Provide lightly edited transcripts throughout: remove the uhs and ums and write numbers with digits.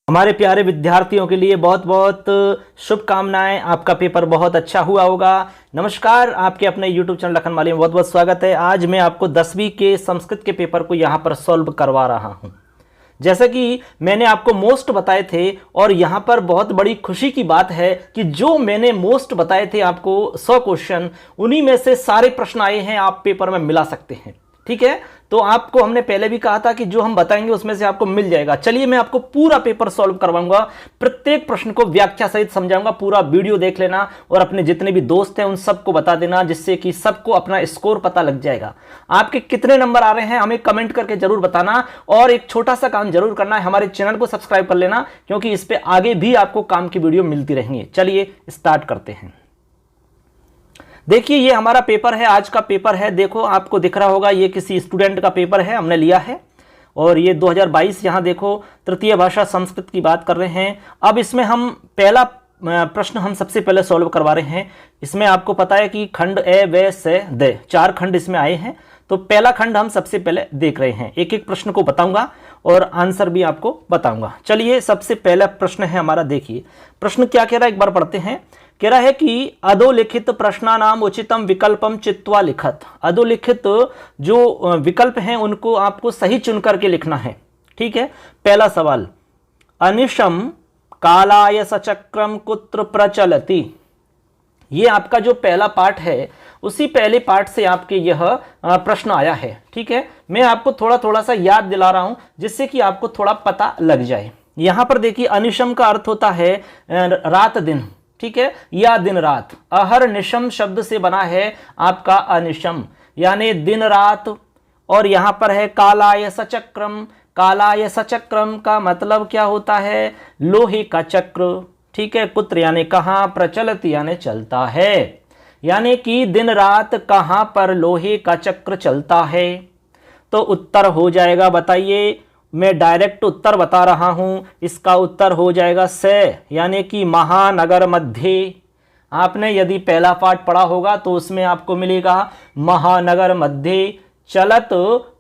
हमारे प्यारे विद्यार्थियों के लिए बहुत बहुत शुभकामनाएं। आपका पेपर बहुत अच्छा हुआ होगा। नमस्कार, आपके अपने YouTube चैनल लखन माली में बहुत बहुत स्वागत है। आज मैं आपको 10वीं के संस्कृत के पेपर को यहाँ पर सॉल्व करवा रहा हूँ। जैसा कि मैंने आपको मोस्ट बताए थे, और यहाँ पर बहुत बड़ी खुशी की बात है कि जो मैंने मोस्ट बताए थे आपको 100 क्वेश्चन, उन्हीं में से सारे प्रश्न आए हैं, आप पेपर में मिला सकते हैं। ठीक है, तो आपको हमने पहले भी कहा था कि जो हम बताएंगे उसमें से आपको मिल जाएगा। चलिए मैं आपको पूरा पेपर सॉल्व करवाऊंगा, प्रत्येक प्रश्न को व्याख्या सहित समझाऊंगा। पूरा वीडियो देख लेना और अपने जितने भी दोस्त हैं उन सबको बता देना, जिससे कि सबको अपना स्कोर पता लग जाएगा। आपके कितने नंबर आ रहे हैं हमें कमेंट करके जरूर बताना, और एक छोटा सा काम जरूर करना है, हमारे चैनल को सब्सक्राइब कर लेना, क्योंकि इस पर आगे भी आपको काम की वीडियो मिलती रहेंगी। चलिए स्टार्ट करते हैं। देखिए ये हमारा पेपर है, आज का पेपर है। देखो आपको दिख रहा होगा, ये किसी स्टूडेंट का पेपर है, हमने लिया है, और ये 2022 यहाँ देखो तृतीय भाषा संस्कृत की बात कर रहे हैं। अब इसमें हम पहला प्रश्न हम सबसे पहले सॉल्व करवा रहे हैं। इसमें आपको पता है कि खंड ए व से द 4 खंड इसमें आए हैं, तो पहला खंड हम सबसे पहले देख रहे हैं। एक एक प्रश्न को बताऊंगा और आंसर भी आपको बताऊंगा। चलिए सबसे पहला प्रश्न है हमारा, देखिए प्रश्न क्या कह रहा है, एक बार पढ़ते हैं। कह रहा है कि अधोलिखित प्रश्नानाम उचितम विकल्पम चित्वा लिखत। अधोलिखित जो विकल्प हैं उनको आपको सही चुन करके लिखना है। ठीक है, पहला सवाल, अनिशम कालाय सचक्रम कुत्र प्रचलति। ये आपका जो पहला पार्ट है, उसी पहले पार्ट से आपके यह प्रश्न आया है। ठीक है, मैं आपको थोड़ा थोड़ा सा याद दिला रहा हूं, जिससे कि आपको थोड़ा पता लग जाए। यहां पर देखिए अनिशम का अर्थ होता है रात दिन, ठीक है, या दिन रात। अहर निशम शब्द से बना है आपका अनिशम, यानी दिन रात। और यहां पर है कालाय सचक्रम। कालाय सचक्रम का मतलब क्या होता है, लोहे का चक्र। ठीक है, कुत्र यानी कहां, प्रचलित यानी चलता है, यानी कि दिन रात कहां पर लोहे का चक्र चलता है। तो उत्तर हो जाएगा, बताइए, मैं डायरेक्ट उत्तर बता रहा हूं, इसका उत्तर हो जाएगा से, यानी कि महानगर मध्य। आपने यदि पहला पाठ पढ़ा होगा तो उसमें आपको मिलेगा महानगर मध्य चलत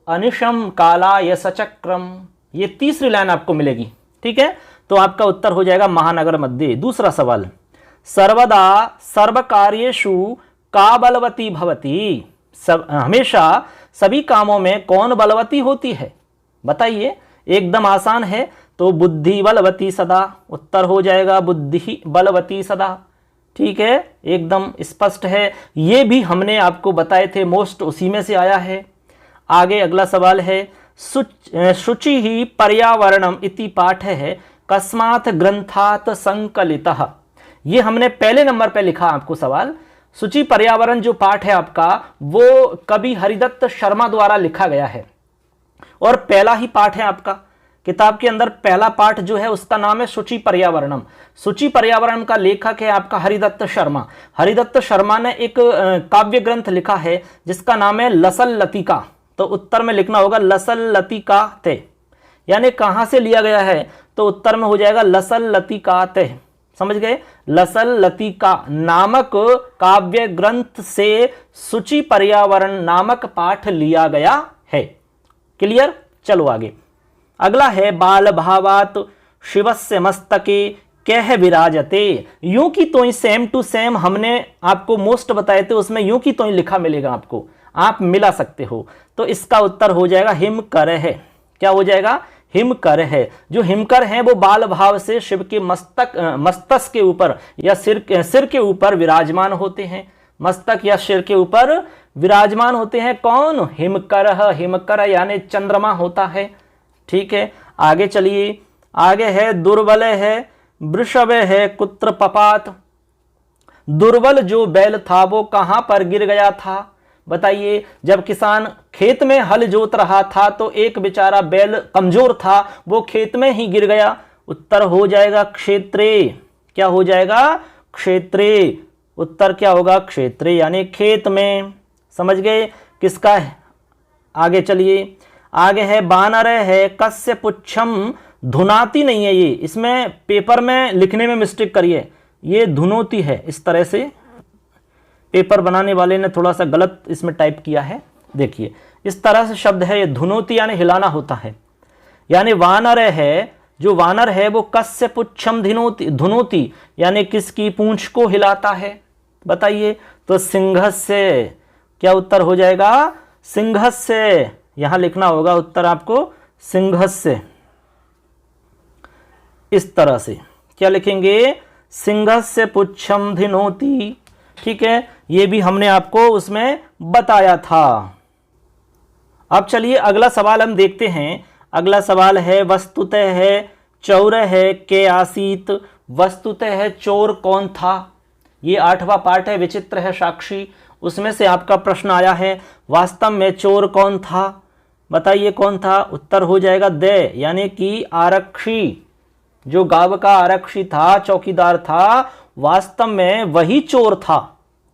अनिशम कालाय सचक्रम, ये तीसरी लाइन आपको मिलेगी। ठीक है, तो आपका उत्तर हो जाएगा महानगर मध्य। दूसरा सवाल, सर्वदा सर्वकार्येषु का बलवती भवती। हमेशा सभी कामों में कौन बलवती होती है, बताइए। एकदम आसान है, तो बुद्धि बलवती सदा। उत्तर हो जाएगा बुद्धि बलवती सदा। ठीक है, एकदम स्पष्ट है। ये भी हमने आपको बताए थे, मोस्ट उसी में से आया है। आगे अगला सवाल है, शुचि ही पर्यावरणम इति पाठ है, कस्मात् ग्रंथात संकलितः। ये हमने पहले नंबर पे लिखा आपको सवाल। शुचि पर्यावरण जो पाठ है आपका, वो कवि हरिदत्त शर्मा द्वारा लिखा गया है, और पहला ही पाठ है आपका किताब के अंदर। पहला पाठ जो है उसका नाम है शुचि पर्यावरणम। शुचि पर्यावरण का लेखक है आपका हरिदत्त शर्मा। हरिदत्त शर्मा ने एक काव्य ग्रंथ लिखा है जिसका नाम है लसल लतिका। तो उत्तर में लिखना होगा लसल लतिका ते, यानी कहां से लिया गया है, तो उत्तर में हो जाएगा लसल लतिका ते। समझ गए, लसल लतिका नामक काव्य ग्रंथ से शुचि पर्यावरण नामक पाठ लिया गया है। क्लियर, चलो आगे। अगला है, बाल भावात शिवस्य मस्तके कह विराजते। यूं की तो सेम टू सेम हमने आपको मोस्ट बताए थे, उसमें यूं की तो लिखा मिलेगा आपको, आप मिला सकते हो। तो इसका उत्तर हो जाएगा हिमकर है। क्या हो जाएगा, हिमकर है। जो हिमकर हैं वो बाल भाव से शिव के मस्तक के ऊपर या सिर के ऊपर विराजमान होते हैं। मस्तक या सिर के ऊपर विराजमान होते हैं कौन, हिमकर। हिमकर यानी चंद्रमा होता है। ठीक है, आगे चलिए। आगे है दुर्बल है, वृषभ है, कुत्र पपात। दुर्बल जो बैल था वो कहां पर गिर गया था, बताइए। जब किसान खेत में हल जोत रहा था तो एक बेचारा बैल कमजोर था, वो खेत में ही गिर गया। उत्तर हो जाएगा क्षेत्रे। क्या हो जाएगा, क्षेत्रे। उत्तर क्या होगा, क्षेत्रे यानी खेत में। समझ गए किसका है। आगे चलिए। आगे है बानर है, कस्य पुच्छम धुनाती नहीं है, ये इसमें पेपर में लिखने में मिस्टेक करिए, ये धुनोती है। इस तरह से पेपर बनाने वाले ने थोड़ा सा गलत इसमें टाइप किया है। देखिए इस तरह से शब्द है, ये धुनोती यानी हिलाना होता है। यानी वानर है जो वानर है वो कस्य पुच्छम धुनोति यानी किसकी पूंछ को हिलाता है, बताइए। तो सिंहस्य, क्या उत्तर हो जाएगा, सिंहस्य। यहां लिखना होगा उत्तर आपको सिंहस्य, इस तरह से क्या लिखेंगे, सिंहस्य पुच्छम धिनोति, ठीक है। ये भी हमने आपको उसमें बताया था। अब चलिए अगला सवाल हम देखते हैं। अगला सवाल है वस्तुतः है चौर है के आसीत, वस्तुतः है चोर कौन था। ये 8वां पार्ट है विचित्र है साक्षी, उसमें से आपका प्रश्न आया है वास्तव में चोर कौन था, बताइए कौन था। उत्तर हो जाएगा दे, यानी कि आरक्षी, जो गांव का आरक्षी था, चौकीदार था, वास्तव में वही चोर था।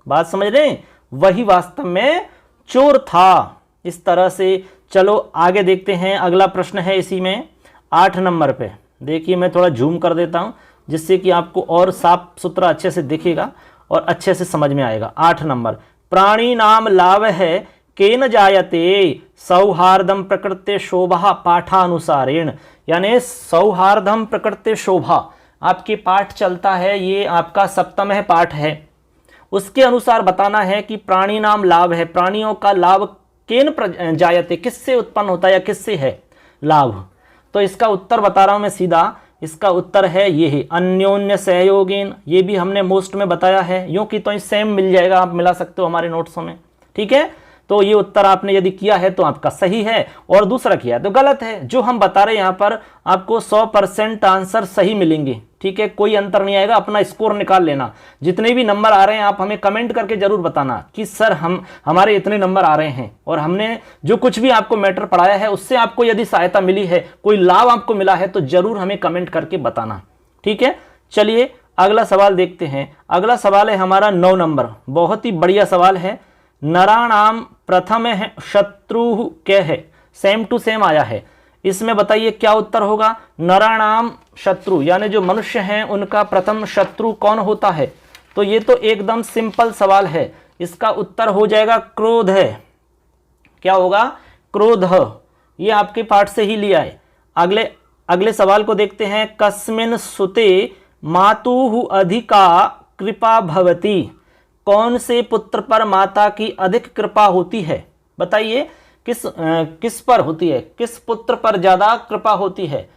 बात समझ रहे हैं, वही वास्तव में चोर था। इस तरह से चलो आगे देखते हैं। अगला प्रश्न है इसी में 8 नंबर पे। देखिए मैं थोड़ा जूम कर देता हूं जिससे कि आपको और साफ सुथरा अच्छे से दिखेगा और अच्छे से समझ में आएगा। 8 नंबर, प्राणी नाम लाभ है केन जायते सौहार्दम प्रकृते शोभा पाठानुसारेण, यानी सौहार्दम प्रकृते शोभा आपके पाठ चलता है, ये आपका 7वां पाठ है। उसके अनुसार बताना है कि प्राणी नाम लाभ है, प्राणियों का लाभ केन जायते, किससे उत्पन्न होता है या किससे है लाभ। तो इसका उत्तर बता रहा हूं मैं सीधा, इसका उत्तर है ये है अन्योन्य सहयोगेन। ये भी हमने मोस्ट में बताया है, यूं कि तो सेम मिल जाएगा, आप मिला सकते हो हमारे नोट्सों में, ठीक है। तो ये उत्तर आपने यदि किया है तो आपका सही है, और दूसरा किया तो गलत है। जो हम बता रहे हैं यहाँ पर आपको 100% आंसर सही मिलेंगे, ठीक है, कोई अंतर नहीं आएगा। अपना स्कोर निकाल लेना, जितने भी नंबर आ रहे हैं आप हमें कमेंट करके जरूर बताना कि सर हमारे इतने नंबर आ रहे हैं, और हमने जो कुछ भी आपको मैटर पढ़ाया है उससे आपको यदि सहायता मिली है, कोई लाभ आपको मिला है, तो जरूर हमें कमेंट करके बताना, ठीक है। चलिए अगला सवाल देखते हैं। अगला सवाल है हमारा 9 नंबर, बहुत ही बढ़िया सवाल है। नराणाम प्रथम है शत्रु के है, सेम टू सेम आया है। इसमें बताइए क्या उत्तर होगा। नराणाम शत्रु यानी जो मनुष्य हैं उनका प्रथम शत्रु कौन होता है। तो ये तो एकदम सिंपल सवाल है, इसका उत्तर हो जाएगा क्रोध है। क्या होगा, क्रोध। ये आपके पाठ से ही लिया है। अगले सवाल को देखते हैं। कस्मिन सुते मातुः अधिका कृपा भवति, कौन से पुत्र पर माता की अधिक कृपा होती है, बताइए किस पर होती है, किस पुत्र पर ज्यादा कृपा होती है।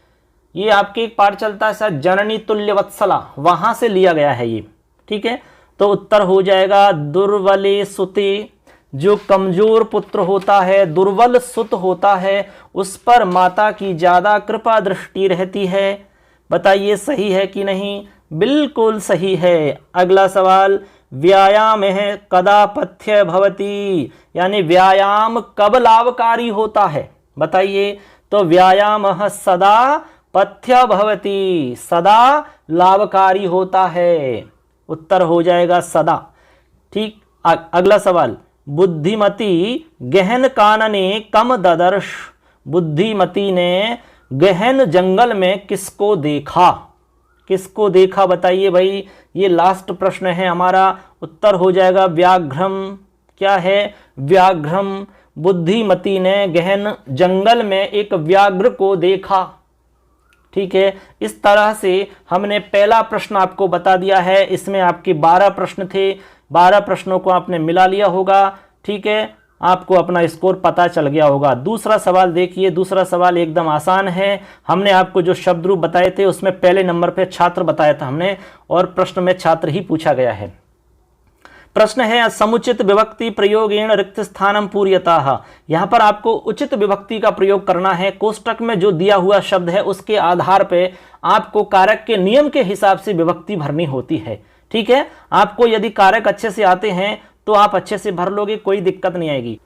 ये आपके एक पाठ चलता है सर जननी तुल्य वत्सला, वहां से लिया गया है ये, ठीक है। तो उत्तर हो जाएगा दुर्बले सुते, जो कमजोर पुत्र होता है, दुर्बल सुत होता है, उस पर माता की ज्यादा कृपा दृष्टि रहती है। बताइए सही है कि नहीं, बिल्कुल सही है। अगला सवाल, व्यायाम है कदा पथ्य भवति, यानी व्यायाम कब लाभकारी होता है, बताइए। तो व्यायाम सदा पथ्य भवति, सदा लाभकारी होता है। उत्तर हो जाएगा सदा, ठीक। अगला सवाल, बुद्धिमती गहन कानने कम ददर्श, बुद्धिमती ने गहन जंगल में किसको देखा, किसको देखा बताइए भाई। ये लास्ट प्रश्न है हमारा। उत्तर हो जाएगा व्याघ्रम। क्या है, व्याघ्रम। बुद्धिमती ने गहन जंगल में एक व्याघ्र को देखा, ठीक है। इस तरह से हमने पहला प्रश्न आपको बता दिया है। इसमें आपके 12 प्रश्न थे, 12 प्रश्नों को आपने मिला लिया होगा, ठीक है। आपको अपना स्कोर पता चल गया होगा। दूसरा सवाल देखिए, दूसरा सवाल एकदम आसान है। हमने आपको जो शब्द रूप बताए थे उसमें पहले नंबर पे छात्र बताया था हमने, और प्रश्न में छात्र ही पूछा गया है। प्रश्न है समुचित विभक्ति प्रयोगेण रिक्त स्थानम पूर्यतः, यहां पर आपको उचित विभक्ति का प्रयोग करना है। कोष्टक में जो दिया हुआ शब्द है उसके आधार पे आपको कारक के नियम के हिसाब से विभक्ति भरनी होती है, ठीक है। आपको यदि कारक अच्छे से आते हैं तो आप अच्छे से भर लोगे, कोई दिक्कत नहीं आएगी।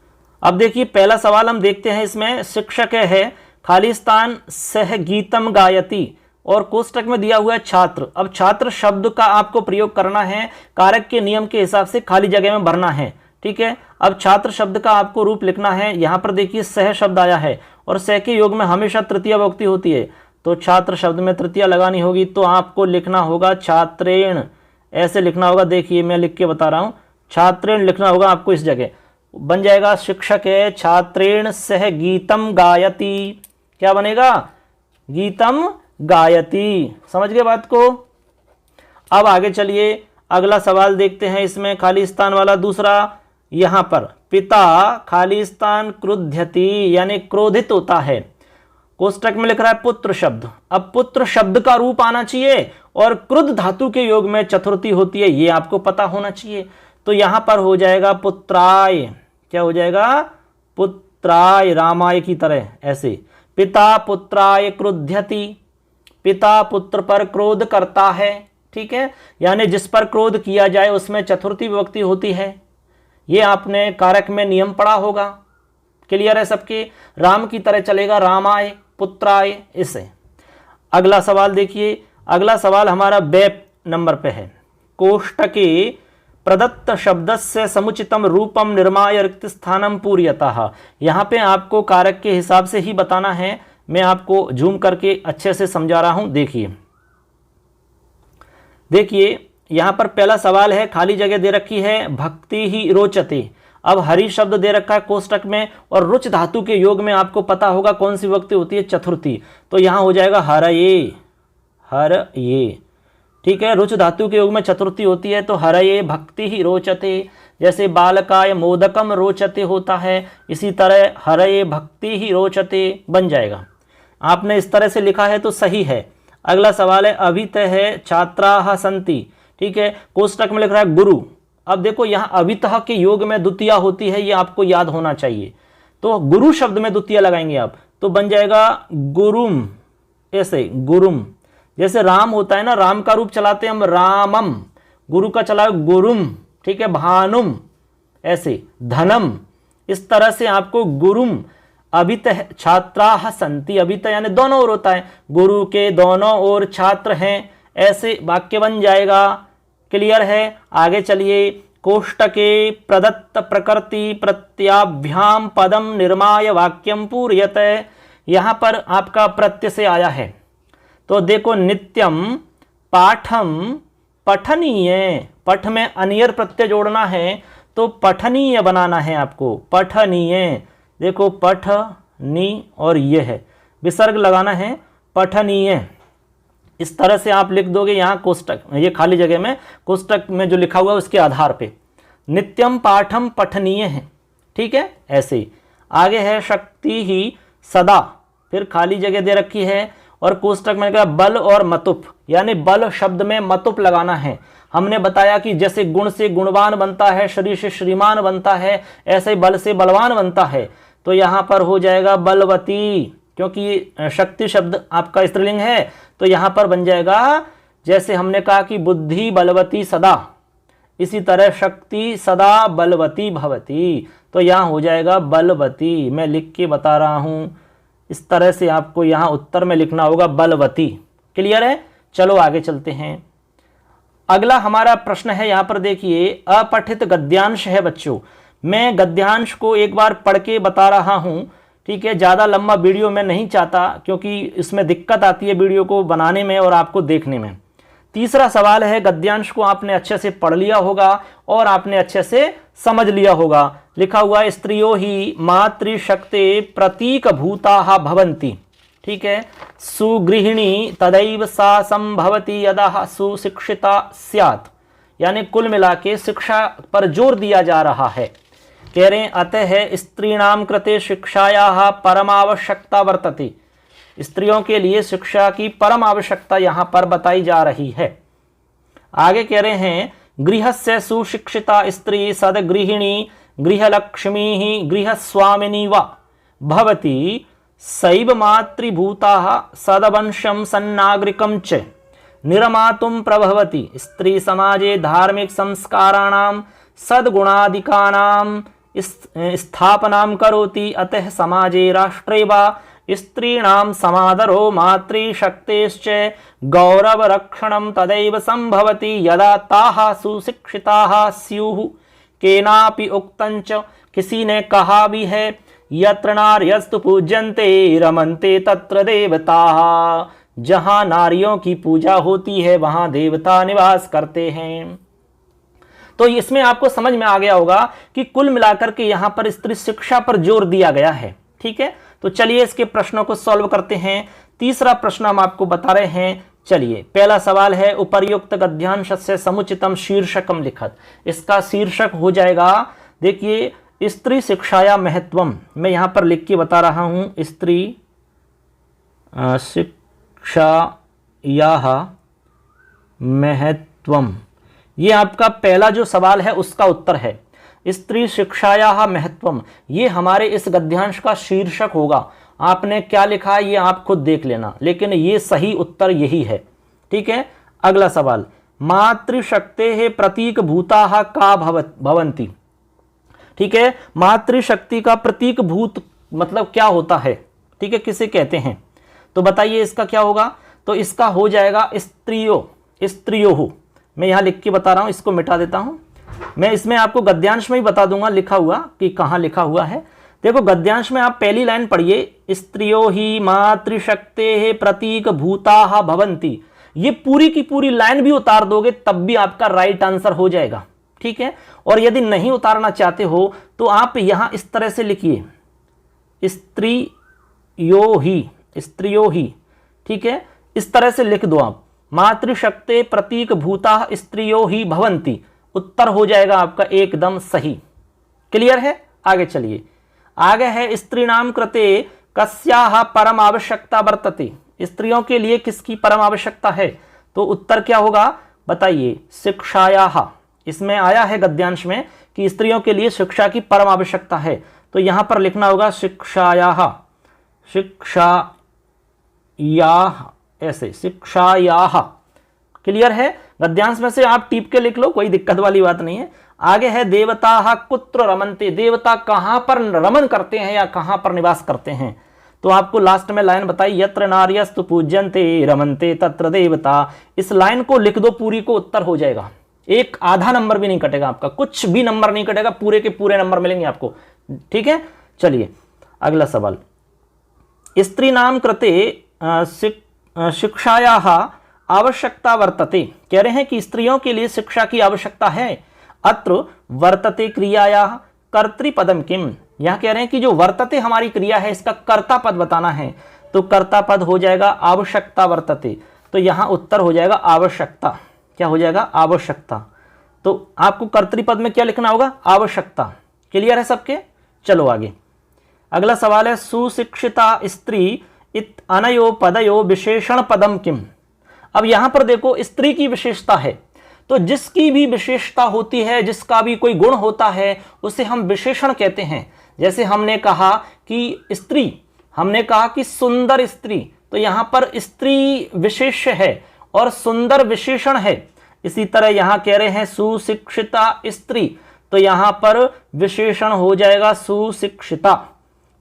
अब देखिए पहला सवाल हम देखते हैं। इसमें शिक्षक है खाली स्थान सह गीतम गायति, और कोष्टक में दिया हुआ है छात्र। अब छात्र शब्द का आपको प्रयोग करना है, कारक के नियम के हिसाब से खाली जगह में भरना है, ठीक है। अब छात्र शब्द का आपको रूप लिखना है। यहाँ पर देखिए सह शब्द आया है, और सह के योग में हमेशा तृतीया विभक्ति होती है, तो छात्र शब्द में तृतीया लगानी होगी। तो आपको लिखना होगा छात्रेण, ऐसे लिखना होगा। देखिए मैं लिख के बता रहा हूँ, छात्रेण लिखना होगा आपको इस जगह। बन जाएगा शिक्षक है छात्रेण सह गीतम गायति, क्या बनेगा, गीतम गायति। समझ गए बात को। अब आगे चलिए अगला सवाल देखते हैं, इसमें खाली स्थान वाला दूसरा। यहां पर पिता खाली स्थान क्रुध्यति यानी क्रोधित होता है। कोष्टक में लिख रहा है पुत्र शब्द। अब पुत्र शब्द का रूप आना चाहिए और क्रुद्ध धातु के योग में चतुर्थी होती है, ये आपको पता होना चाहिए। तो यहां पर हो जाएगा पुत्राय। क्या हो जाएगा? पुत्राय, रामाय की तरह ऐसे। पिता पुत्राय क्रुध्यति, पिता पुत्र पर क्रोध करता है। ठीक है, यानी जिस पर क्रोध किया जाए उसमें चतुर्थी विभक्ति होती है। ये आपने कारक में नियम पढ़ा होगा। क्लियर है सबके? राम की तरह चलेगा, रामाय पुत्राय। इसे अगला सवाल देखिए। अगला सवाल हमारा बेप नंबर पे है। कोष्टके प्रदत्त शब्दस्य समुचितम रूपम निर्माय रिक्त स्थानम पूर्यतः। यहाँ पे आपको कारक के हिसाब से ही बताना है। मैं आपको जूम करके अच्छे से समझा रहा हूं। देखिए यहां पर पहला सवाल है, खाली जगह दे रखी है भक्ति ही रोचते। अब हरि शब्द दे रखा है कोष्टक में और रुच धातु के योग में आपको पता होगा कौन सी विभक्ति होती है? चतुर्थी। तो यहां हो जाएगा हरये, हरये। ठीक है, रुच धातु के योग में चतुर्थी होती है तो हरये भक्ति ही रोचते। जैसे बालकाय मोदकम रोचते होता है, इसी तरह हरये भक्ति ही रोचते बन जाएगा। आपने इस तरह से लिखा है तो सही है। अगला सवाल है अभितः है छात्राः सन्ति। ठीक है, कोष्टक में लिख रहा है गुरु। अब देखो यहाँ अभितः के योग में द्वितीया होती है, ये आपको याद होना चाहिए। तो गुरु शब्द में द्वितीया लगाएंगे आप तो बन जाएगा गुरुम। ऐसे गुरुम, जैसे राम होता है ना, राम का रूप चलाते हैं हम रामम, गुरु का चला गुरुम। ठीक है, भानुम, ऐसे धनम। इस तरह से आपको गुरुम। अभितः छात्राः सन्ति, अभितः यानी दोनों ओर होता है, गुरु के दोनों ओर छात्र हैं, ऐसे वाक्य बन जाएगा। क्लियर है? आगे चलिए। कोष्टके प्रदत्त प्रकृति प्रत्याभ्याम पदम निर्माय वाक्यम पूर्यते। यहां पर आपका प्रत्यय से आया है तो देखो नित्यम पाठम पठनीय। पठ में अनियर प्रत्यय जोड़ना है तो पठनीय बनाना है आपको, पठनीय। देखो पठ नी और ये है, विसर्ग लगाना है, पठनीय। इस तरह से आप लिख दोगे यहाँ कोष्टक, ये खाली जगह में कोष्टक में जो लिखा हुआ है उसके आधार पे नित्यम पाठम पठनीय है। ठीक है, ऐसे ही आगे है शक्ति ही सदा, फिर खाली जगह दे रखी है और कोष्टक में लिखा बल और मतुप, यानी बल शब्द में मतुप लगाना है। हमने बताया कि जैसे गुण से गुणवान बनता है, शरीर से श्रीमान बनता है, ऐसे बल से बलवान बनता है। तो यहाँ पर हो जाएगा बलवती, क्योंकि शक्ति शब्द आपका स्त्रीलिंग है तो यहाँ पर बन जाएगा जैसे हमने कहा कि बुद्धि बलवती सदा, इसी तरह शक्ति सदा बलवती भवती। तो यहाँ हो जाएगा बलवती। मैं लिख के बता रहा हूँ, इस तरह से आपको यहाँ उत्तर में लिखना होगा बलवती। क्लियर है? चलो आगे चलते हैं। अगला हमारा प्रश्न है, यहाँ पर देखिए अपठित गद्यांश है बच्चों। मैं गद्यांश को एक बार पढ़ के बता रहा हूँ। ठीक है, ज़्यादा लंबा वीडियो मैं नहीं चाहता क्योंकि इसमें दिक्कत आती है वीडियो को बनाने में और आपको देखने में। तीसरा सवाल है, गद्यांश को आपने अच्छे से पढ़ लिया होगा और आपने अच्छे से समझ लिया होगा। लिखा हुआ स्त्रियो ही मातृशक्ते प्रतीक भूताः भवन्ति। ठीक है, सुगृहिणी तदैव सा संभवति यदा सुशिक्षिता स्यात्, यानी कुल मिला के शिक्षा पर जोर दिया जा रहा है। कह रहे हैं अतः स्त्रीणाम कृते शिक्षायाः परम आवश्यकता वर्तते। स्त्रियों के लिए शिक्षा की परम आवश्यकता यहाँ पर बताई जा रही है। आगे कह रहे हैं गृहस्य सुशिक्षिता स्त्री सद्गृहिणी गृहलक्ष्मी गृहस्वामिनी वा भवति सैव मातृभूताः सदवंशं सन्नागरिकं च निर्मातुं प्रभवति। स्त्री समाजे धार्मिक संस्काराणां सद्गुणादिकानां स्थापनां करोति। अतः समाजे राष्ट्रे वा स्त्रीणां समादरो मातृशक्तेश्च गौरवरक्षणं तदैव संभवति यदा ताः सुशिक्षिताः स्युः। केनापि उक्तञ्च, किसी ने कहा भी है, यत्र नार्यस्तु पूज्यन्ते रमन्ते तत्र देवताः। जहाँ नारियों की पूजा होती है वहाँ देवता निवास करते हैं। तो इसमें आपको समझ में आ गया होगा कि कुल मिलाकर के यहाँ पर स्त्री शिक्षा पर जोर दिया गया है। ठीक है, तो चलिए इसके प्रश्नों को सॉल्व करते हैं। तीसरा प्रश्न हम आपको बता रहे हैं। चलिए, पहला सवाल है उपर्युक्त गद्यांश से समुचितम शीर्षकम लिखत। इसका शीर्षक हो जाएगा, देखिए, स्त्री शिक्षाया महत्वम। मैं यहां पर लिख के बता रहा हूं, स्त्री शिक्षाया महत्वम। ये आपका पहला जो सवाल है उसका उत्तर है। स्त्री शिक्षाया महत्वम, ये हमारे इस गद्यांश का शीर्षक होगा। आपने क्या लिखा है ये आप खुद देख लेना, लेकिन ये सही उत्तर यही है। ठीक है, अगला सवाल, मातृशक्ते प्रतीक भूता का भवंती। ठीक है, मातृशक्ति का प्रतीक भूत मतलब क्या होता है? ठीक है, किसे कहते हैं? तो बताइए इसका क्या होगा? तो इसका हो जाएगा स्त्रियो। मैं यहां लिख के बता रहा हूं, इसको मिटा देता हूं। मैं इसमें आपको गद्यांश में ही बता दूंगा लिखा हुआ कि कहां लिखा हुआ है। देखो, गद्यांश में आप पहली लाइन पढ़िए, स्त्रियो ही मातृशक्ते प्रतीक भूता भवंती। ये पूरी की पूरी लाइन भी उतार दोगे तब भी आपका राइट आंसर हो जाएगा। ठीक है, और यदि नहीं उतारना चाहते हो तो आप यहां इस तरह से लिखिए, स्त्रियो ही। ठीक है, इस तरह से लिख दो आप, मातृशक्ते प्रतीक भूता स्त्रियो ही भवंती। उत्तर हो जाएगा आपका एकदम सही। क्लियर है? आगे चलिए, आगे है स्त्रीणाम कृते कस्याः परम आवश्यकता वर्तते। स्त्रियों के लिए किसकी परम आवश्यकता है? तो उत्तर क्या होगा बताइए, शिक्षायाः। इसमें आया है गद्यांश में कि स्त्रियों के लिए शिक्षा की परम आवश्यकता है, तो यहां पर लिखना होगा शिक्षायाः, ऐसे शिक्षायाः। क्लियर है? गद्यांश में से आप टीप के लिख लो, कोई दिक्कत वाली बात नहीं है। आगे है देवता कुत्र रमन्ते। देवता कहां पर रमन करते हैं या कहां पर निवास करते हैं? तो आपको लास्ट में लाइन बताई, यत्र नार्यस्तु पूज्यन्ते रमन्ते तत्र देवता। इस लाइन को लिख दो पूरी को, उत्तर हो जाएगा। एक आधा नंबर भी नहीं कटेगा आपका, कुछ भी नंबर नहीं कटेगा, पूरे के पूरे नंबर मिलेंगे आपको। ठीक है, चलिए अगला सवाल, स्त्री नाम कृते शिक्षायाः आवश्यकता वर्तते। कह रहे हैं कि स्त्रियों के लिए शिक्षा की आवश्यकता है। अत्र वर्तते क्रियायाः कर्तृपदम किम। यहां कह रहे हैं कि जो वर्तते हमारी क्रिया है इसका कर्ता पद बताना है, तो कर्ता पद हो जाएगा आवश्यकता वर्तते। तो यहां उत्तर हो जाएगा आवश्यकता। क्या हो जाएगा? आवश्यकता। तो आपको कर्तृपद में क्या लिखना होगा? आवश्यकता। क्लियर है सबके? चलो आगे, अगला सवाल है सुशिक्षिता स्त्री इत अनयो पदयो विशेषण पदम किम। अब यहां पर देखो, स्त्री की विशेषता है, तो जिसकी भी विशेषता होती है, जिसका भी कोई गुण होता है, उसे हम विशेषण कहते हैं। जैसे हमने कहा कि स्त्री, हमने कहा कि सुंदर स्त्री, तो यहां पर स्त्री विशेष्य है और सुंदर विशेषण है। इसी तरह यहां कह रहे हैं सुशिक्षिता स्त्री, तो यहां पर विशेषण हो जाएगा सुशिक्षिता।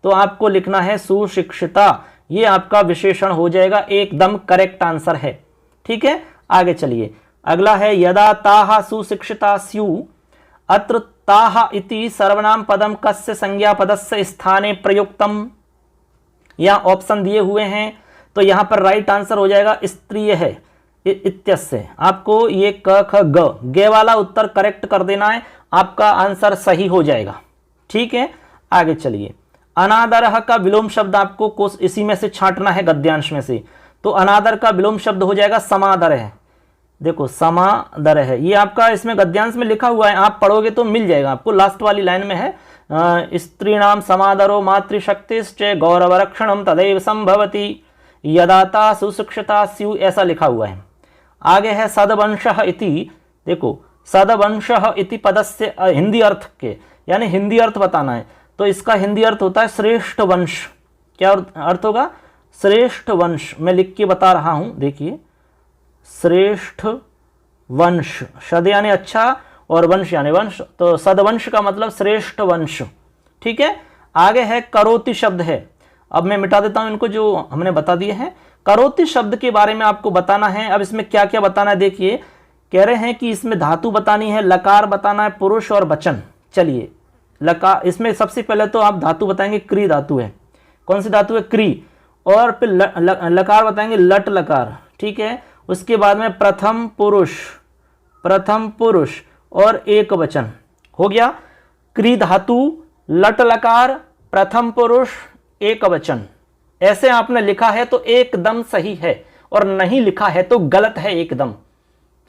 तो आपको लिखना है सुशिक्षिता, ये आपका विशेषण हो जाएगा, एकदम करेक्ट आंसर है। ठीक है, आगे चलिए, अगला है यदा ताः सुशिक्षिता स्युः अत्र ताः इति सर्वनाम पदम कस्य संज्ञा पदस्य स्थाने प्रयुक्तम। यहां ऑप्शन दिए हुए हैं, तो यहां पर राइट आंसर हो जाएगा स्त्रीय है इत्यस्य। आपको ये क ख ग वाला उत्तर करेक्ट कर देना है, आपका आंसर सही हो जाएगा। ठीक है, आगे चलिए, अनादरः का विलोम शब्द आपको इसी में से छांटना है गद्यांश में से। तो अनादर का विलोम शब्द हो जाएगा समादर है। देखो समादर है, ये आपका इसमें गद्यांश में लिखा हुआ है, आप पढ़ोगे तो मिल जाएगा आपको, लास्ट वाली लाइन में है, स्त्रीणाम समादरो मातृशक्तिश्च गौरवरक्षणम तदैव संभवति यदाता सुशिक्षिता स्युः, ऐसा लिखा हुआ है। आगे है सदवंशः इति। देखो, सदवंशः इति पदस्य हिंदी अर्थ के, यानी हिंदी अर्थ बताना है, तो इसका हिंदी अर्थ होता है श्रेष्ठ वंश। क्या अर्थ होगा? श्रेष्ठ वंश। मैं लिख के बता रहा हूं, देखिए, श्रेष्ठ वंश, शद यानी अच्छा और वंश यानी वंश, तो सदवंश का मतलब श्रेष्ठ वंश। ठीक है, आगे है करोति शब्द है। अब मैं मिटा देता हूं इनको जो हमने बता दिए हैं। करोति शब्द के बारे में आपको बताना है। अब इसमें क्या क्या बताना है, देखिए, कह रहे हैं कि इसमें धातु बतानी है, लकार बताना है, पुरुष और वचन। चलिए, लकार, इसमें सबसे पहले तो आप धातु बताएंगे, क्री धातु है। कौन सी धातु है? क्री। और फिर लकार बताएंगे, लट लकार। ठीक है, उसके बाद में प्रथम पुरुष और एक वचन हो गया। क्री धातु, लट लकार, प्रथम पुरुष, एक वचन। ऐसे आपने लिखा है तो एकदम सही है, और नहीं लिखा है तो गलत है एकदम।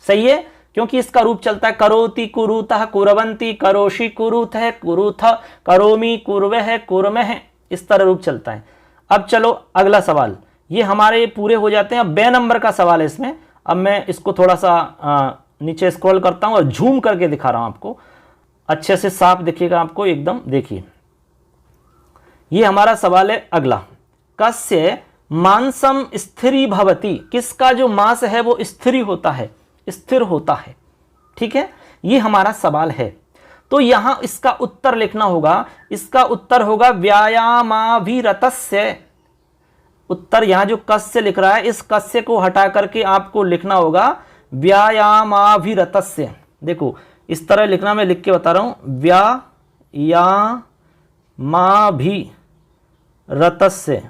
सही है, क्योंकि इसका रूप चलता है करोति कुरुतः कुर्वन्ति करोषि कुरुतः कुरुथ करोमि कुर्वः कुर्मः, इस तरह रूप चलता है। अब चलो अगला सवाल, ये हमारे पूरे हो जाते हैं। अब बे नंबर का सवाल है इसमें। अब मैं इसको थोड़ा सा नीचे स्क्रॉल करता हूं और झूम करके दिखा रहा हूं आपको, अच्छे से साफ दिखेगा आपको एकदम। देखिए ये हमारा सवाल है अगला, कस्य मांसम स्थिरी भवति, किसका जो मांस है वो स्थिरी होता है, स्थिर होता है। ठीक है, ये हमारा सवाल है। तो यहां इसका उत्तर लिखना होगा, इसका उत्तर होगा व्यायामाभिरतस्य। उत्तर यहां जो कस्य लिख रहा है, इस कस्य को हटा करके आपको लिखना होगा व्यायामाभिरतस्य। देखो इस तरह लिखना, मैं लिख के बता रहा हूं, व्यायामाभिरतस्य,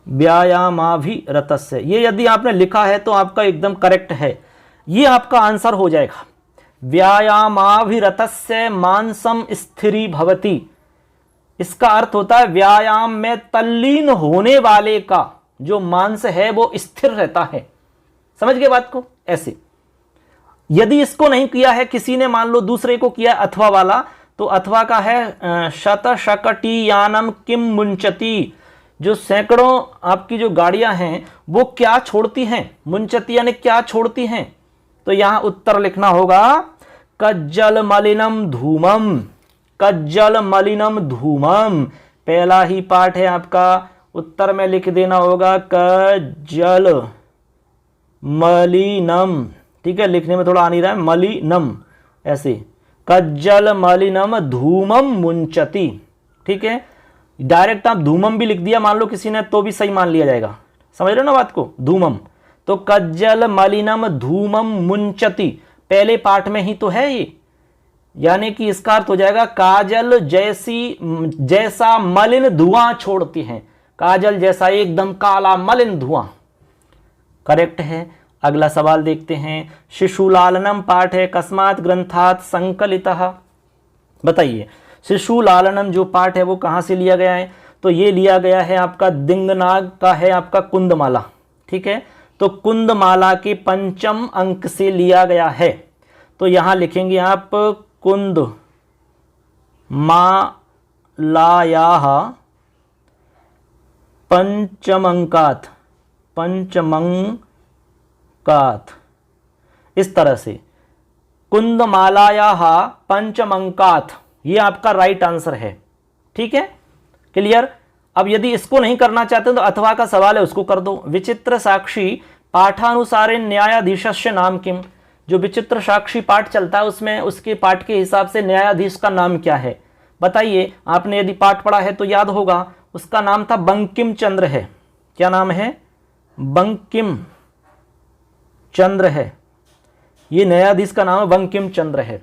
व्यायामाभिरतस्य। ये यदि आपने लिखा है तो आपका एकदम करेक्ट है, ये आपका आंसर हो जाएगा। व्यायामाभिरतस्य मांसम स्थिरी भवति, इसका अर्थ होता है व्यायाम में तल्लीन होने वाले का जो मांस है वो स्थिर रहता है। समझ गए बात को? ऐसे यदि इसको नहीं किया है किसी ने, मान लो दूसरे को किया अथवा वाला, तो अथवा का है शत शकटी यानम किम मुंचती, जो सैकड़ों आपकी जो गाड़ियां हैं वो क्या छोड़ती हैं, मुंचती यानी क्या छोड़ती हैं। तो यहां उत्तर लिखना होगा कज्जल मलिनम धूमम, कज्जल मलिनम धूमम। पहला ही पाठ है आपका, उत्तर में लिख देना होगा कज्जल मलिनम। ठीक है, लिखने में थोड़ा आ नहीं रहा है, मलिनम ऐसे, कज्जल मलिनम धूमम मुंचती। ठीक है, डायरेक्ट आप धूमम भी लिख दिया मान लो किसी ने तो भी सही मान लिया जाएगा। समझ रहे हो ना बात को? धूमम, तो कज्जल मलिनम धूमम मुंचती पहले पाठ में ही तो है ये, यानी कि इसका अर्थ हो जाएगा काजल जैसा मलिन धुआं छोड़ती हैं, काजल जैसा एकदम काला मलिन धुआं। करेक्ट है। अगला सवाल देखते हैं, शिशुलालनम पाठ है, कस्मात् ग्रंथात् संकलितः। बताइए शिशुलालनम जो पाठ है वो कहाँ से लिया गया है? तो ये लिया गया है आपका दिंगनाग का है, आपका कुंदमाला। ठीक है, तो कुंदमाला के 5वें अंक से लिया गया है। तो यहां लिखेंगे आप कुंद मालायाः पंचमंकात, पंचमंकात, इस तरह से कुंदमालायाः पंचमंकात, ये आपका राइट आंसर है। ठीक है, क्लियर। अब यदि इसको नहीं करना चाहते तो अथवा का सवाल है उसको कर दो। विचित्र साक्षी पाठानुसारे न्यायाधीशस्य नाम किम, जो विचित्र साक्षी पाठ चलता है उसमें उसके पाठ के हिसाब से न्यायाधीश का नाम क्या है? बताइए, आपने यदि पाठ पढ़ा है तो याद होगा, उसका नाम था बंकिम चंद्र है। क्या नाम है? बंकिम चंद्र है, ये न्यायाधीश का नाम है, बंकिम चंद्र है।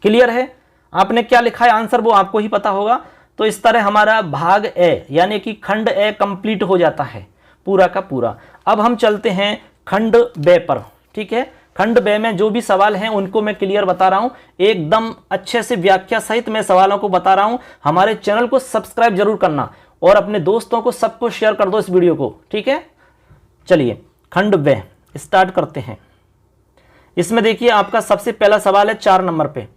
क्लियर है? आपने क्या लिखा है आंसर वो आपको ही पता होगा। तो इस तरह हमारा भाग ए यानी कि खंड ए कंप्लीट हो जाता है पूरा का पूरा। अब हम चलते हैं खंड बे पर। ठीक है, खंड बे में जो भी सवाल हैं उनको मैं क्लियर बता रहा हूं, एकदम अच्छे से व्याख्या सहित मैं सवालों को बता रहा हूं। हमारे चैनल को सब्सक्राइब जरूर करना और अपने दोस्तों को सबको शेयर कर दो इस वीडियो को। ठीक है, चलिए खंड बे स्टार्ट करते हैं। इसमें देखिए आपका सबसे पहला सवाल है 4 नंबर पे,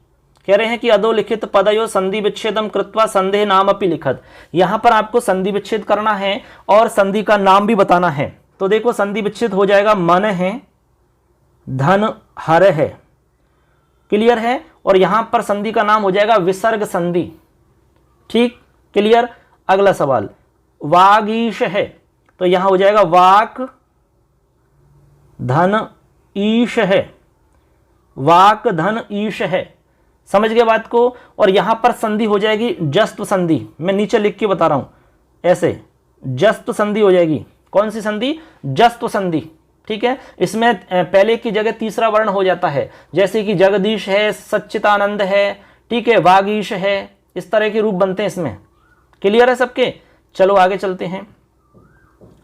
कह रहे हैं कि अधोलिखित पदयो संधि विच्छेदम कृत्वा संदेह नाम अपि लिखत। यहां पर आपको संधि विच्छेद करना है और संधि का नाम भी बताना है। तो देखो संधि विच्छेद हो जाएगा मन है, धन हर है। क्लियर है? और यहां पर संधि का नाम हो जाएगा विसर्ग संधि। ठीक, क्लियर। अगला सवाल वागीश है, तो यहां हो जाएगा वाक धन ईश है, वाक धन ईश है। समझ गए बात को? और यहां पर संधि हो जाएगी जस्त्व संधि, मैं नीचे लिख के बता रहा हूं, ऐसे जस्त्व संधि हो जाएगी। कौन सी संधि? जस्त्व संधि। ठीक है, इसमें पहले की जगह तीसरा वर्ण हो जाता है, जैसे कि जगदीश है, सच्चिदानंद है, ठीक है, वागीश है, इस तरह के रूप बनते हैं इसमें। क्लियर है सबके? चलो आगे चलते हैं।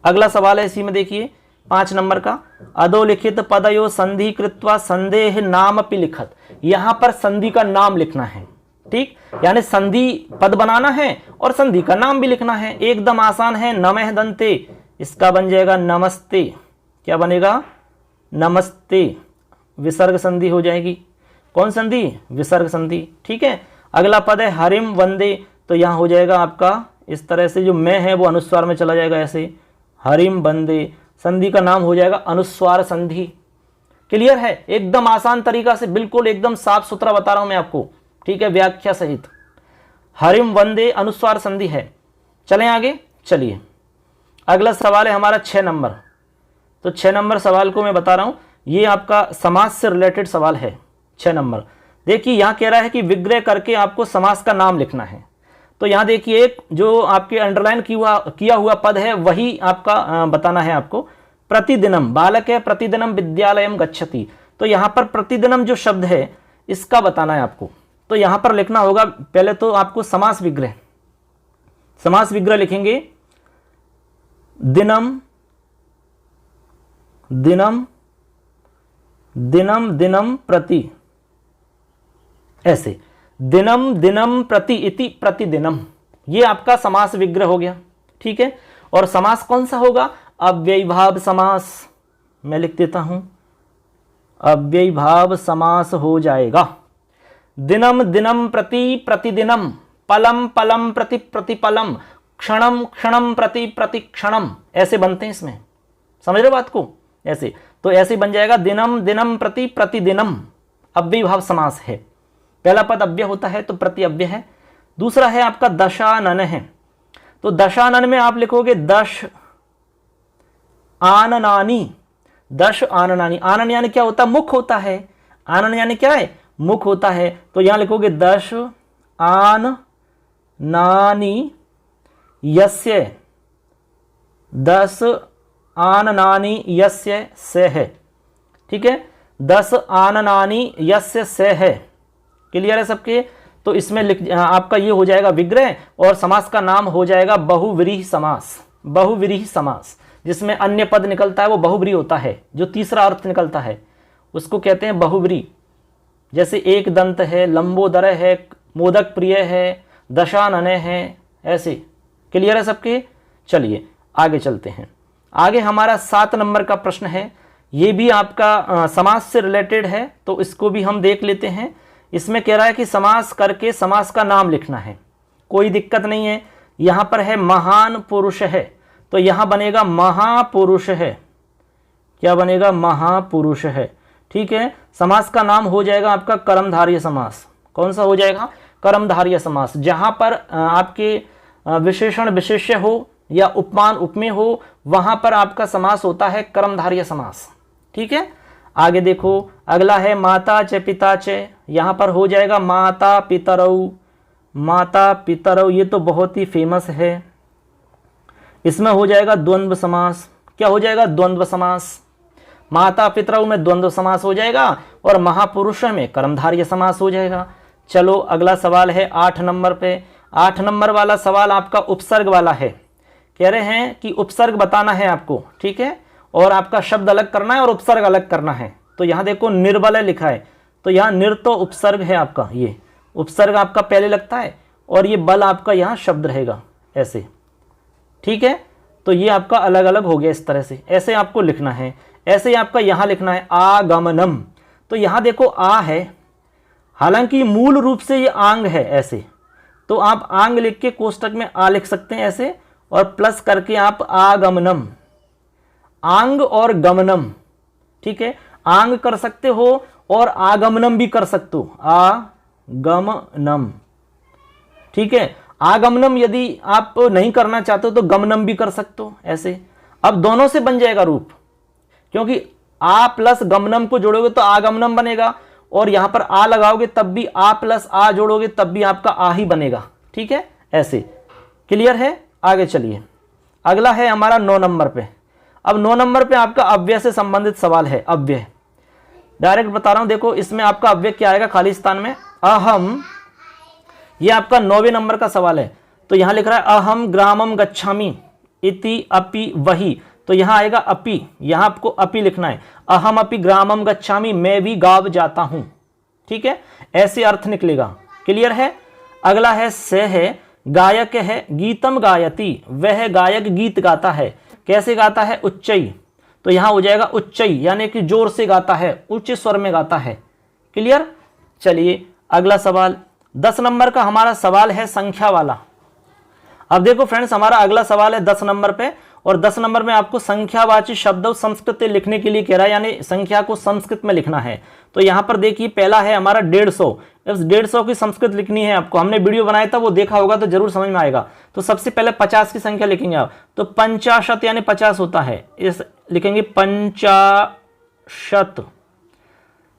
अगला सवाल है इसी में, देखिए 5 नंबर का, अधोलिखित पदयो संधि कृत्वा संदेह नाम अपि लिखत। यहां पर संधि का नाम लिखना है। ठीक, यानी संधि पद बनाना है और संधि का नाम भी लिखना है, एकदम आसान है। नमः दंते, इसका बन जाएगा नमस्ते। क्या बनेगा? नमस्ते। विसर्ग संधि हो जाएगी। कौन संधि? विसर्ग संधि। ठीक है। अगला पद है हरिम वंदे, तो यहां हो जाएगा आपका इस तरह से, जो मैं है वो अनुस्वार में चला जाएगा ऐसे, हरिम वंदे। संधि का नाम हो जाएगा अनुस्वार संधि। क्लियर है? एकदम आसान तरीका से, बिल्कुल एकदम साफ सुथरा बता रहा हूं मैं आपको। ठीक है, व्याख्या सहित। हरिम वंदे अनुस्वार संधि है। चलें आगे। चलिए, अगला सवाल है हमारा 6 नंबर। तो 6 नंबर सवाल को मैं बता रहा हूं, ये आपका समास से रिलेटेड सवाल है। 6 नंबर देखिए, यहां कह रहा है कि विग्रह करके आपको समास का नाम लिखना है। तो यहां देखिए, एक जो आपके अंडरलाइन किया हुआ पद है वही आपका बताना है आपको। प्रतिदिनम, बालक है, प्रतिदिनम विद्यालयम गच्छति, तो यहां पर प्रतिदिनम जो शब्द है इसका बताना है आपको। तो यहां पर लिखना होगा, पहले तो आपको समास विग्रह, समास विग्रह लिखेंगे। दिनम दिनम दिनम दिनम प्रति, ऐसे दिनम दिनम प्रति इति प्रतिदिनम, ये आपका समास विग्रह हो गया। ठीक है। और समास कौन सा होगा? अव्ययीभाव समास। मैं लिख देता हूं, अव्ययीभाव समास हो जाएगा। दिनम दिनम प्रति प्रतिदिनम, पलम पलम प्रति प्रतिपलम, क्षणम क्षणम प्रति प्रतिक्षणम, ऐसे बनते हैं इसमें। समझ रहे हो बात को? ऐसे, तो ऐसे बन जाएगा दिनम दिनम प्रति प्रतिदिनम, अव्ययीभाव समास है। पहला पद अव्यय होता है तो प्रति अव्यय है। दूसरा है आपका दशानन है, तो दशानन में आप लिखोगे दश आननानी, दश आननानी। आनन यानी क्या होता है? मुख होता है। आनन यानी क्या है? मुख होता है। तो यहां लिखोगे दश आन नानी यस्य, 10 आननानी यस्य से है। ठीक है, 10 आननानी यस्य से है। क्लियर है सबके? तो इसमें आपका ये हो जाएगा विग्रह, और समास का नाम हो जाएगा बहुव्रीहि समास। बहुव्रीहि समास, जिसमें अन्य पद निकलता है वो बहुव्रीहि होता है, जो तीसरा अर्थ निकलता है उसको कहते हैं बहुव्रीहि। जैसे एक दंत है, लंबोदर है, मोदक प्रिय है, दशानन है, ऐसे। क्लियर है सबके? चलिए आगे चलते हैं। आगे हमारा 7 नंबर का प्रश्न है, ये भी आपका समास से रिलेटेड है, तो इसको भी हम देख लेते हैं। इसमें कह रहा है कि समास करके समास का नाम लिखना है, कोई दिक्कत नहीं है। यहां पर है महान पुरुष है, तो यहां बनेगा महापुरुष है। क्या बनेगा? महापुरुष है। ठीक है। समास का नाम हो जाएगा आपका कर्मधारय समास। कौन सा हो जाएगा? कर्मधारय समास। जहां पर आपके विशेषण विशेष्य हो या उपमान उपमेय हो, वहां पर आपका समास होता है कर्मधारय समास। ठीक है। आगे देखो, अगला है माता च पिता च, यहां पर हो जाएगा माता पितरौ। माता पितरौ ये तो बहुत ही फेमस है। इसमें हो जाएगा द्वंद्व समास। क्या हो जाएगा? द्वंद्व समास। माता पितरौ में द्वंद्व समास हो जाएगा और महापुरुष में कर्मधारय समास हो जाएगा। चलो अगला सवाल है 8 नंबर पे। 8 नंबर वाला सवाल आपका उपसर्ग वाला है। कह रहे हैं कि उपसर्ग बताना है आपको। ठीक है, और आपका शब्द अलग करना है और उपसर्ग अलग करना है। तो यहां देखो निर्बल लिखा है, तो यहां निर तो उपसर्ग है आपका, ये उपसर्ग आपका पहले लगता है और ये बल आपका यहां शब्द रहेगा ऐसे। ठीक है, तो ये आपका अलग अलग हो गया इस तरह से, ऐसे आपको लिखना है। ऐसे ही आपका यहां लिखना है आगमनम। तो यहां देखो आ है, हालांकि मूल रूप से ये आंग है ऐसे, तो आप आंग लिख के कोष्टक में आ लिख सकते हैं ऐसे, और प्लस करके आप आगमनम, आंग और गमनम। ठीक है, आंग कर सकते हो और आगमनम भी कर सकते हो, आगमनम। ठीक है, आगमनम यदि आप नहीं करना चाहते हो तो गमनम भी कर सकते हो ऐसे। अब दोनों से बन जाएगा रूप, क्योंकि आ प्लस गमनम को जोड़ोगे तो आगमनम बनेगा, और यहां पर आ लगाओगे तब भी आ प्लस आ जोड़ोगे तब भी आपका आ ही बनेगा। ठीक है, ऐसे। क्लियर है? आगे चलिए, अगला है हमारा 9 नंबर पे। अब 9 नंबर पे आपका अव्यय से संबंधित सवाल है। अव्यय डायरेक्ट बता रहा हूं, देखो इसमें आपका अव्यय क्या आएगा खाली स्थान में, अहम। ये आपका 9वें नंबर का सवाल है। तो यहां लिख रहा है अहम ग्रामम गच्छामि इति अपि वही, तो यहां आएगा अपि, यहां आपको अपि लिखना है। अहम अपि ग्रामम गच्छामि, मैं भी गांव जाता हूं। ठीक है, ऐसे अर्थ निकलेगा। क्लियर है। अगला है से है, गायक है, गीतम गायति, वह गायक गीत गाता है। कैसे गाता है? उच्चई, तो यहां हो जाएगा उच्चई, यानी कि जोर से गाता है, उच्च स्वर में गाता है। क्लियर। चलिए अगला सवाल 10 नंबर का हमारा सवाल है संख्या वाला। अब देखो फ्रेंड्स, हमारा अगला सवाल है 10 नंबर पे, और 10 नंबर में आपको संख्यावाची शब्द संस्कृत लिखने के लिए कह रहा है, यानी संख्या को संस्कृत में लिखना है। तो यहां पर देखिए पहला है हमारा 150। इस 150 की संस्कृत लिखनी है आपको, हमने वीडियो बनाया था वो देखा होगा तो जरूर समझ में आएगा। तो सबसे पहले 50 की संख्या लिखेंगे आप, तो 50 यानी 50 होता है, इस लिखेंगे 50।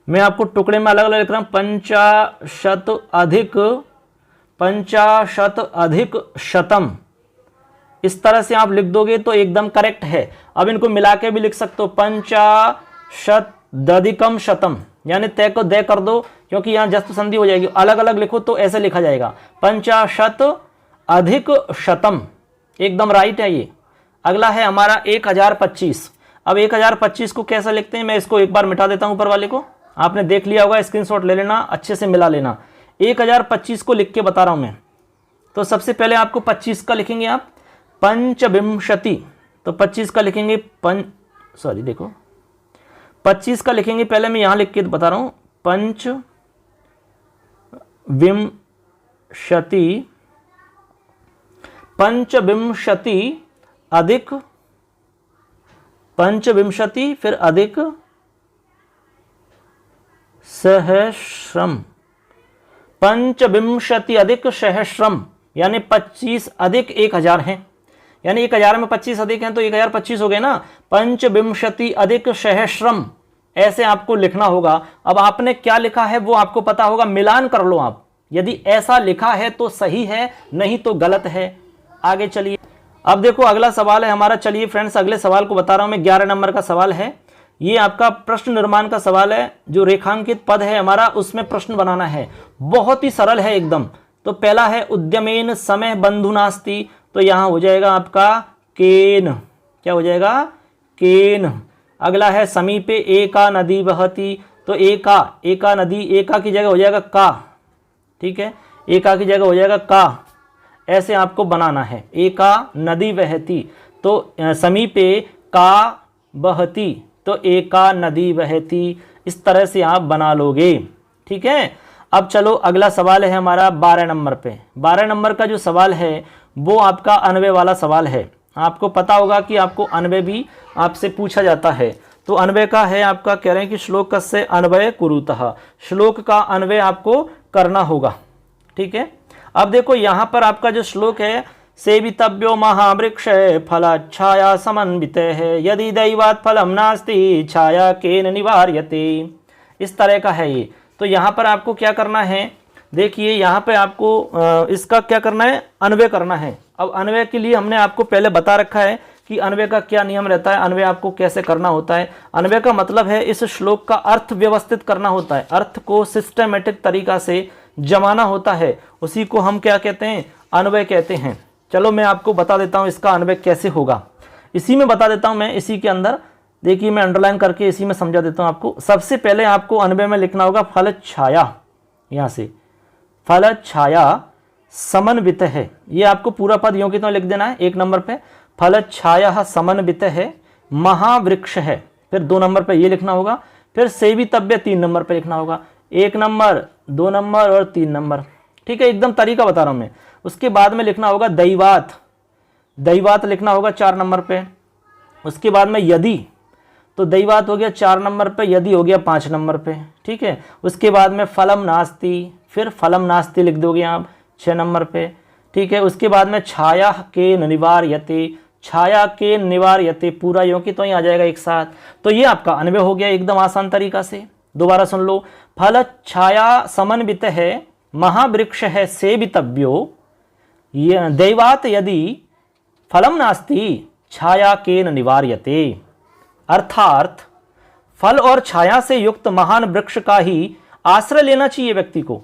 मैं आपको टुकड़े में अलग अलग लिख रहा हूं, 50 अधिक शतम, इस तरह से आप लिख दोगे तो एकदम करेक्ट है। अब इनको मिला के भी लिख सकते हो, 50 शतम, यानी तय को दय कर दो क्योंकि यहां जस्त संधि हो जाएगी। अलग अलग लिखो तो ऐसे लिखा जाएगा 50 अधिक शतम, एकदम राइट है ये। अगला है हमारा 1025। अब 1025 को कैसे लिखते हैं, मैं इसको एक बार मिटा देता हूं ऊपर वाले को, आपने देख लिया होगा, स्क्रीनशॉट ले लेना, अच्छे से मिला लेना। 1025 को लिख के बता रहा हूं मैं। तो सबसे पहले आपको 25 का लिखेंगे आप, पंचविंशति, तो 25 का लिखेंगे 25 का लिखेंगे, पहले मैं यहां लिख के बता रहा हूं, पंचविंशति अधिक, पंचविंशति फिर अधिक सहस्रम, 25 अधिक सहस्रम, यानी 25 अधिक 1000 है, यानी 1000 में 25 अधिक हैं तो 1025 हो गए ना। 25 अधिक सहस्रम, ऐसे आपको लिखना होगा। अब आपने क्या लिखा है वो आपको पता होगा, मिलान कर लो आप, यदि ऐसा लिखा है तो सही है, नहीं तो गलत है। आगे चलिए, अब देखो अगला सवाल है हमारा। चलिए फ्रेंड्स, अगले सवाल को बता रहा हूं मैं, 11 नंबर का सवाल है। ये आपका प्रश्न निर्माण का सवाल है, जो रेखांकित पद है हमारा उसमें प्रश्न बनाना है, बहुत ही सरल है एकदम। तो पहला है उद्यमेन समय बंधु नास्ति, तो यहां हो जाएगा आपका केन, क्या हो जाएगा? केन। अगला है समीपे एका नदी बहती, तो एका नदी, एका की जगह हो जाएगा का, ठीक है, एका की जगह हो जाएगा का, ऐसे आपको बनाना है, एका नदी बहती, तो समीपे का बहती, तो एका नदी बहती, इस तरह से आप बना लोगे। ठीक है। अब चलो अगला सवाल है हमारा 12 नंबर पे। 12 नंबर का जो सवाल है वो आपका अन्वय वाला सवाल है। आपको पता होगा कि आपको अन्वय भी आपसे पूछा जाता है। तो अन्वय का है आपका, कह रहे हैं कि श्लोक से अन्वय कुरुतः, श्लोक का अन्वय आपको करना होगा। ठीक है। अब देखो यहाँ पर आपका जो श्लोक है, सेवितव्यो महावृक्ष फलाच्छाया समन्वित है, यदि दैवात् फलम नास्ति छाया केन निवार्यते, इस तरह का है ये। तो यहाँ पर आपको क्या करना है, देखिए यहाँ पे आपको इसका क्या करना है, अन्वय करना है। अब अन्वय के लिए हमने आपको पहले बता रखा है कि अन्वय का क्या नियम रहता है, अन्वय आपको कैसे करना होता है। अन्वय का मतलब है इस श्लोक का अर्थ व्यवस्थित करना होता है, अर्थ को सिस्टमेटिक तरीका से जमाना होता है, उसी को हम क्या कहते हैं, अन्वय कहते हैं। चलो मैं आपको बता देता हूँ इसका अन्वय कैसे होगा, इसी में बता देता हूँ मैं, इसी के अंदर देखिए मैं अंडरलाइन करके इसी में समझा देता हूँ आपको। सबसे पहले आपको अन्वय में लिखना होगा फल छाया, यहाँ से फल छाया समन्वित है, ये आपको पूरा पद यों की तो लिख देना है। 1 नंबर पे फल छाया समन्वित है, महावृक्ष है, फिर 2 नंबर पे ये लिखना होगा, फिर सेवितव्य 3 नंबर पे लिखना होगा, 1 नंबर 2 नंबर और 3 नंबर। ठीक है, एकदम तरीका बता रहा हूँ मैं। उसके बाद में लिखना होगा दैवात, दैवात लिखना होगा 4 नंबर पे। उसके बाद में यदि, तो दैवात हो गया 4 नंबर पे, यदि हो गया 5 नंबर पे। ठीक है। उसके बाद में फलम नास्ति, फिर फलम नास्ति लिख दोगे आप 6 नंबर पे। ठीक है। उसके बाद में छाया के निवार्यते, छाया के निवार्यते पूरा यों की तो ही आ जाएगा एक साथ। तो ये आपका अन्वय हो गया एकदम आसान तरीका से। दोबारा सुन लो, फल छाया समन्वित है, महावृक्ष है सेवितव्यो, ये दैवात यदि फलम नास्ति छाया केन निवार्यते। अर्थात फल और छाया से युक्त महान वृक्ष का ही आश्रय लेना चाहिए व्यक्ति को।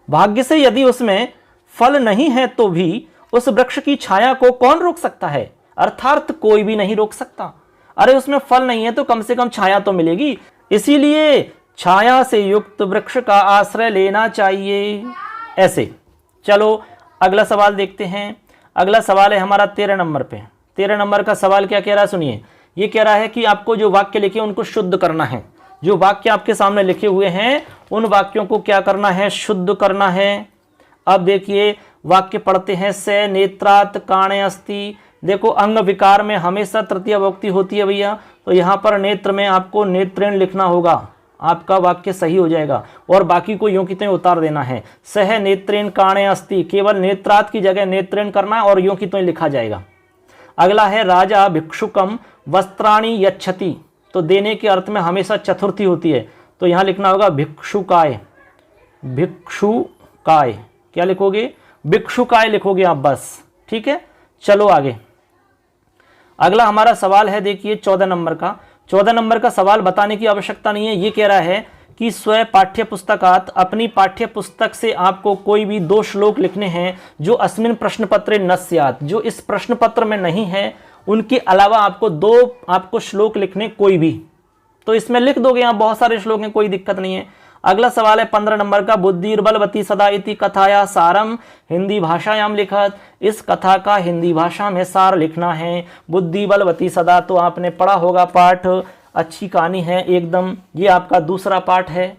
भाग्य से यदि उसमें फल नहीं है तो भी उस वृक्ष की छाया को कौन रोक सकता है, अर्थात कोई भी नहीं रोक सकता। अरे उसमें फल नहीं है तो कम से कम छाया तो मिलेगी। इसीलिए छाया से युक्त वृक्ष का आश्रय लेना चाहिए। ऐसे। चलो अगला सवाल देखते हैं। अगला सवाल है हमारा 13 नंबर पे। 13 नंबर का सवाल क्या कह रहा है, सुनिए। ये कह रहा है कि आपको जो वाक्य लिखे उनको शुद्ध करना है। जो वाक्य आपके सामने लिखे हुए हैं उन वाक्यों को क्या करना है, शुद्ध करना है। अब देखिए वाक्य पढ़ते हैं। से नेत्रात काणे अस्ति। देखो अंग विकार में हमेशा तृतीय विभक्ति होती है भैया, तो यहाँ पर नेत्र में आपको नेत्रेण लिखना होगा, आपका वाक्य सही हो जाएगा। और बाकी को यूं की त्यों उतार देना है। सह नेत्रेण काणे अस्ति, केवल नेत्रात की जगह नेत्रेण करना और यूं की त्यों लिखा जाएगा। अगला है राजा भिक्षुकम वस्त्राणि यच्छति। तो देने के अर्थ में हमेशा चतुर्थी होती है, तो यहाँ लिखना होगा भिक्षुकाय। भिक्षुकाय क्या लिखोगे, भिक्षुकाय लिखोगे आप बस। ठीक है, चलो आगे। अगला हमारा सवाल है देखिए 14 नंबर का। 14 नंबर का सवाल बताने की आवश्यकता नहीं है। ये कह रहा है कि स्व पाठ्य पुस्तकात, अपनी पाठ्य पुस्तक से आपको कोई भी 2 श्लोक लिखने हैं जो अस्मिन प्रश्न पत्रे न स्यात्, जो इस प्रश्न पत्र में नहीं है। उनके अलावा आपको 2 श्लोक लिखने कोई भी, तो इसमें लिख दोगे आप। बहुत सारे श्लोक हैं, कोई दिक्कत नहीं है। अगला सवाल है 15 नंबर का। बुद्धिर्बलवती सदा इति कथाया सारम हिंदी भाषायाम लिखत। इस कथा का हिंदी भाषा में सार लिखना है। बुद्धि बलवती सदा तो आपने पढ़ा होगा पाठ, अच्छी कहानी है एकदम। ये आपका दूसरा पाठ है।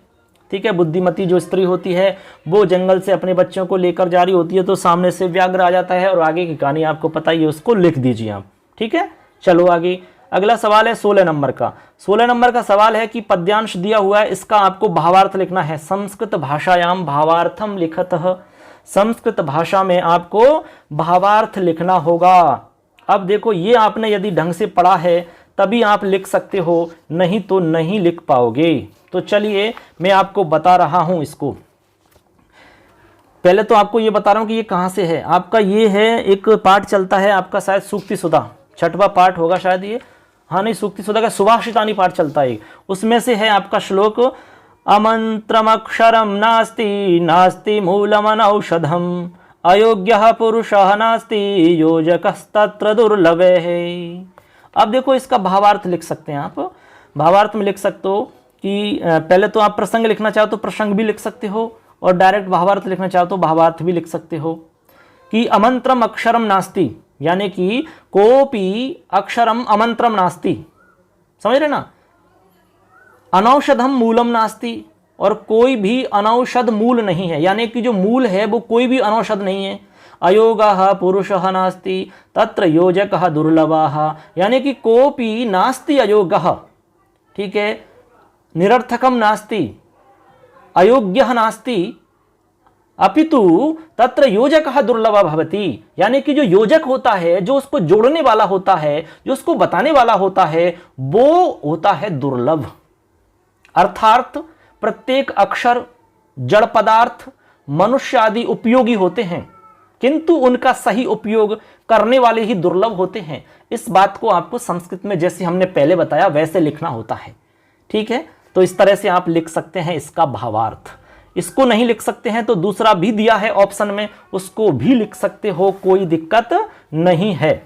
ठीक है, बुद्धिमती जो स्त्री होती है वो जंगल से अपने बच्चों को लेकर जा रही होती है, तो सामने से व्याघ्र आ जाता है और आगे की कहानी आपको पता ही है, उसको लिख दीजिए आप। ठीक है, चलो आगे। अगला सवाल है 16 नंबर का। 16 नंबर का सवाल है कि पद्यांश दिया हुआ है, इसका आपको भावार्थ लिखना है। संस्कृत भाषायाम भावार्थम लिखतः। संस्कृत भाषा में आपको भावार्थ लिखना होगा। अब देखो ये आपने यदि ढंग से पढ़ा है तभी आप लिख सकते हो, नहीं तो नहीं लिख पाओगे। तो चलिए मैं आपको बता रहा हूं इसको। पहले तो आपको ये बता रहा हूं कि ये कहां से है। आपका ये है, एक पाठ चलता है आपका शायद सूक्ति सुधा, 6वां पाठ होगा शायद ये। हाँ नहीं, सूक्ति सुधा का सुभाषितानि पाठ चलता है, उसमें से है आपका श्लोक अमंत्रमक्षरम नास्ति नास्ति मूलमनौषधम अयोग्यः पुरुषः नास्ति योजकस्तत्र दुर्लभः। अब देखो इसका भावार्थ लिख सकते हैं आप। भावार्थ में लिख सकते हो कि पहले तो आप प्रसंग लिखना चाहो तो प्रसंग भी लिख सकते हो, और डायरेक्ट भावार्थ लिखना चाहो तो भावार्थ भी लिख सकते हो। कि अमंत्रम अक्षरम नास्ति, यानी कि कोपी अक्षरम अमंत्रम नास्ति, समझ रहे ना। अनौषधम मूलम नास्ति, और कोई भी अनौषध मूल नहीं है, यानी कि जो मूल है वो कोई भी अनौषध नहीं है। अयोगः पुरुषः नास्ति तत्र योजकः दुर्लभः, यानी कि कोपी नास्ति अयोगः। ठीक है, निरर्थकम नास्ति, अयोग्यः नास्ति, अपितु तत्र योजकः दुर्लभः भवति, यानी कि जो योजक होता है, जो उसको जोड़ने वाला होता है, जो उसको बताने वाला होता है, वो होता है दुर्लभ। अर्थात प्रत्येक अक्षर जड़ पदार्थ मनुष्य आदि उपयोगी होते हैं, किंतु उनका सही उपयोग करने वाले ही दुर्लभ होते हैं। इस बात को आपको संस्कृत में जैसे हमने पहले बताया वैसे लिखना होता है। ठीक है, तो इस तरह से आप लिख सकते हैं इसका भावार्थ। इसको नहीं लिख सकते हैं तो दूसरा भी दिया है ऑप्शन में, उसको भी लिख सकते हो, कोई दिक्कत नहीं है।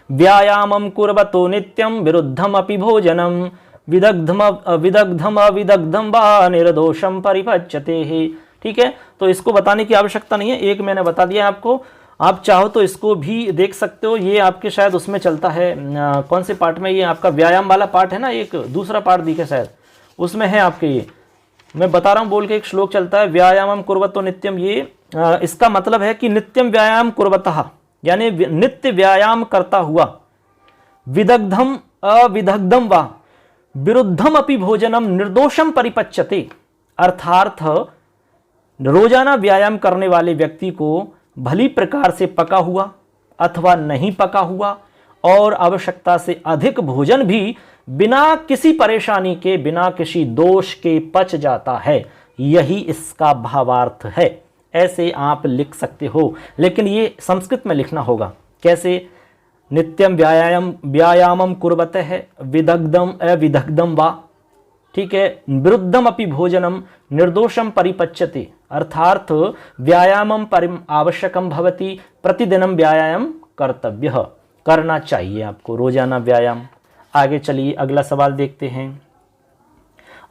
व्यायामं कुर्वतो नित्यं विरुद्धम अपि भोजनम विदग्धम अविदग्धम वा निर्दोषम परिपच्यते। ठीक है, तो इसको बताने की आवश्यकता नहीं है, एक मैंने बता दिया आपको। आप चाहो तो इसको भी देख सकते हो, ये आपके शायद उसमें चलता है, कौन से पार्ट में, ये आपका व्यायाम वाला पार्ट है ना, एक दूसरा पार्ट दिखे शायद उसमें है आपके। ये मैं बता रहा हूँ बोल के, एक श्लोक चलता है व्यायामम कुर्वतो नित्यम। ये इसका मतलब है कि नित्यम व्यायाम कुर्वतः, यानी नित्य व्यायाम करता हुआ। विदग्धम अविदग्धम वा विरुद्धम अपि भोजनम निर्दोषम परिपच्यते, अर्थात रोजाना व्यायाम करने वाले व्यक्ति को भली प्रकार से पका हुआ अथवा नहीं पका हुआ और आवश्यकता से अधिक भोजन भी बिना किसी परेशानी के, बिना किसी दोष के पच जाता है। यही इसका भावार्थ है। ऐसे आप लिख सकते हो, लेकिन ये संस्कृत में लिखना होगा। कैसे? नित्यम व्यायामम कुर्वतः विदग्धम अविदग्धम वा। ठीक है, विरुद्धम अपि भोजनम निर्दोषम परिपच्यते, अर्थात व्यायामम परिम आवश्यकम भवति, प्रतिदिनम व्यायाम कर्तव्य, करना चाहिए आपको रोजाना व्यायाम। आगे चलिए अगला सवाल देखते हैं।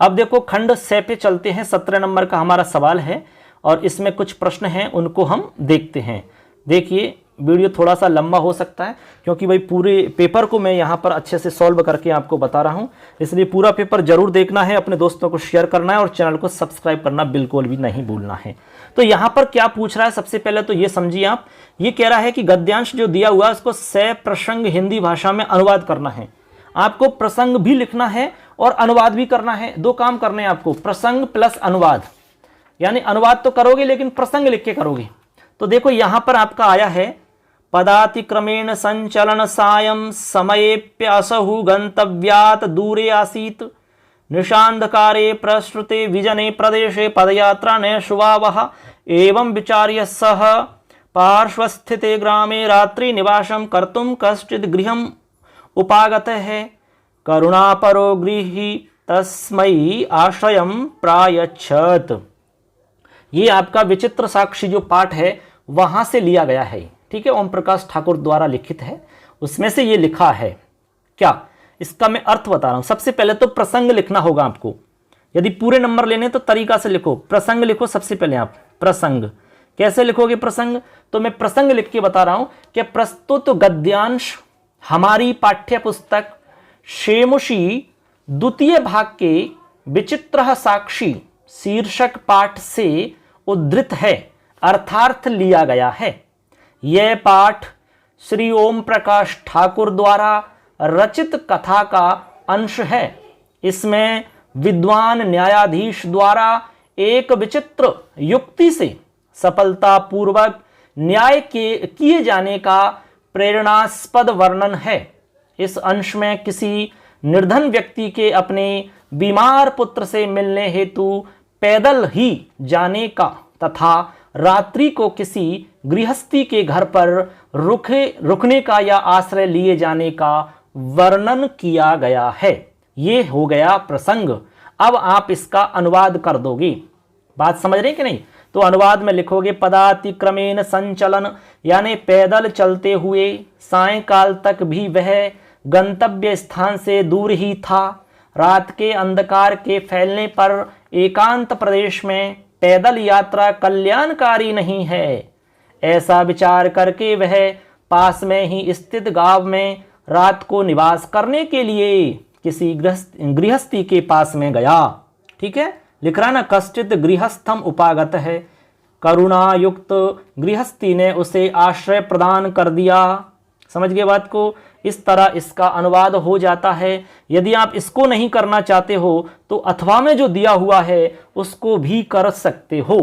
अब देखो खंड 6 पे चलते हैं। 17 नंबर का हमारा सवाल है और इसमें कुछ प्रश्न हैं, उनको हम देखते हैं। देखिए वीडियो थोड़ा सा लंबा हो सकता है क्योंकि भाई पूरे पेपर को मैं यहाँ पर अच्छे से सॉल्व करके आपको बता रहा हूँ, इसलिए पूरा पेपर जरूर देखना है, अपने दोस्तों को शेयर करना है और चैनल को सब्सक्राइब करना बिल्कुल भी नहीं भूलना है। तो यहाँ पर क्या पूछ रहा है, सबसे पहले तो ये समझिए आप, ये कह रहा है कि गद्यांश जो दिया हुआ है उसको सप्रसंग हिंदी भाषा में अनुवाद करना है। आपको प्रसंग भी लिखना है और अनुवाद भी करना है, दो काम करने हैं आपको, प्रसंग प्लस अनुवाद। यानी अनुवाद तो करोगे लेकिन प्रसंग लिख के करोगे। तो देखो यहां पर आपका आया है, पदातिक्रमेण संचलन सायं समयेप्यसहु गंतव्यात् दूरे आसीत्, निशांधकारे प्रसृते विजने प्रदेशे पदयात्रा न शुभावः, एवं विचार्य सह पार्श्वस्थिते ग्रामे रात्रि निवासं कर्तुं कश्चित् गृहम् उपागतः, करुणापरो गृही तस्मै आश्रयं प्रायच्छत्। ये आपका विचित्र साक्षी जो पाठ है वहां से लिया गया है, ठीक है, ओम प्रकाश ठाकुर द्वारा लिखित है, उसमें से ये लिखा है। क्या इसका मैं अर्थ बता रहा हूं। सबसे पहले तो प्रसंग लिखना होगा आपको, यदि पूरे नंबर लेने तो तरीका से लिखो, प्रसंग लिखो सबसे पहले आप। प्रसंग कैसे लिखोगे प्रसंग, तो मैं प्रसंग लिख के बता रहा हूं कि प्रस्तुत गद्यांश हमारी पाठ्य पुस्तक शेमुषी द्वितीय भाग के विचित्र साक्षी शीर्षक पाठ से उद्धृत है अर्थार्थ लिया गया है। यह पाठ श्री ओम प्रकाश ठाकुर द्वारा रचित कथा का अंश है। इसमें विद्वान न्यायाधीश द्वारा एक विचित्र युक्ति से सफलतापूर्वक न्याय किए जाने का प्रेरणास्पद वर्णन है। इस अंश में किसी निर्धन व्यक्ति के अपने बीमार पुत्र से मिलने हेतु पैदल ही जाने का तथा रात्रि को किसी गृहस्थी के घर पर रुकने का या आश्रय लिए जाने का वर्णन किया गया है। ये हो गया प्रसंग। अब आप इसका अनुवाद कर दोगे, बात समझ रहे कि नहीं। तो अनुवाद में लिखोगे, पदातिक्रमेण संचलन यानी पैदल चलते हुए, सायंकाल तक भी वह गंतव्य स्थान से दूर ही था। रात के अंधकार के फैलने पर एकांत प्रदेश में पैदल यात्रा कल्याणकारी नहीं है। ऐसा विचार करके वह पास में ही स्थित गांव में रात को निवास करने के लिए किसी गृहस्थी के पास में गया। ठीक है, लिख रहा ना, कश्चित गृहस्थम उपागत है, करुणायुक्त गृहस्थी ने उसे आश्रय प्रदान कर दिया। समझ गए बात को। इस तरह इसका अनुवाद हो जाता है। यदि आप इसको नहीं करना चाहते हो तो अथवा में जो दिया हुआ है उसको भी कर सकते हो।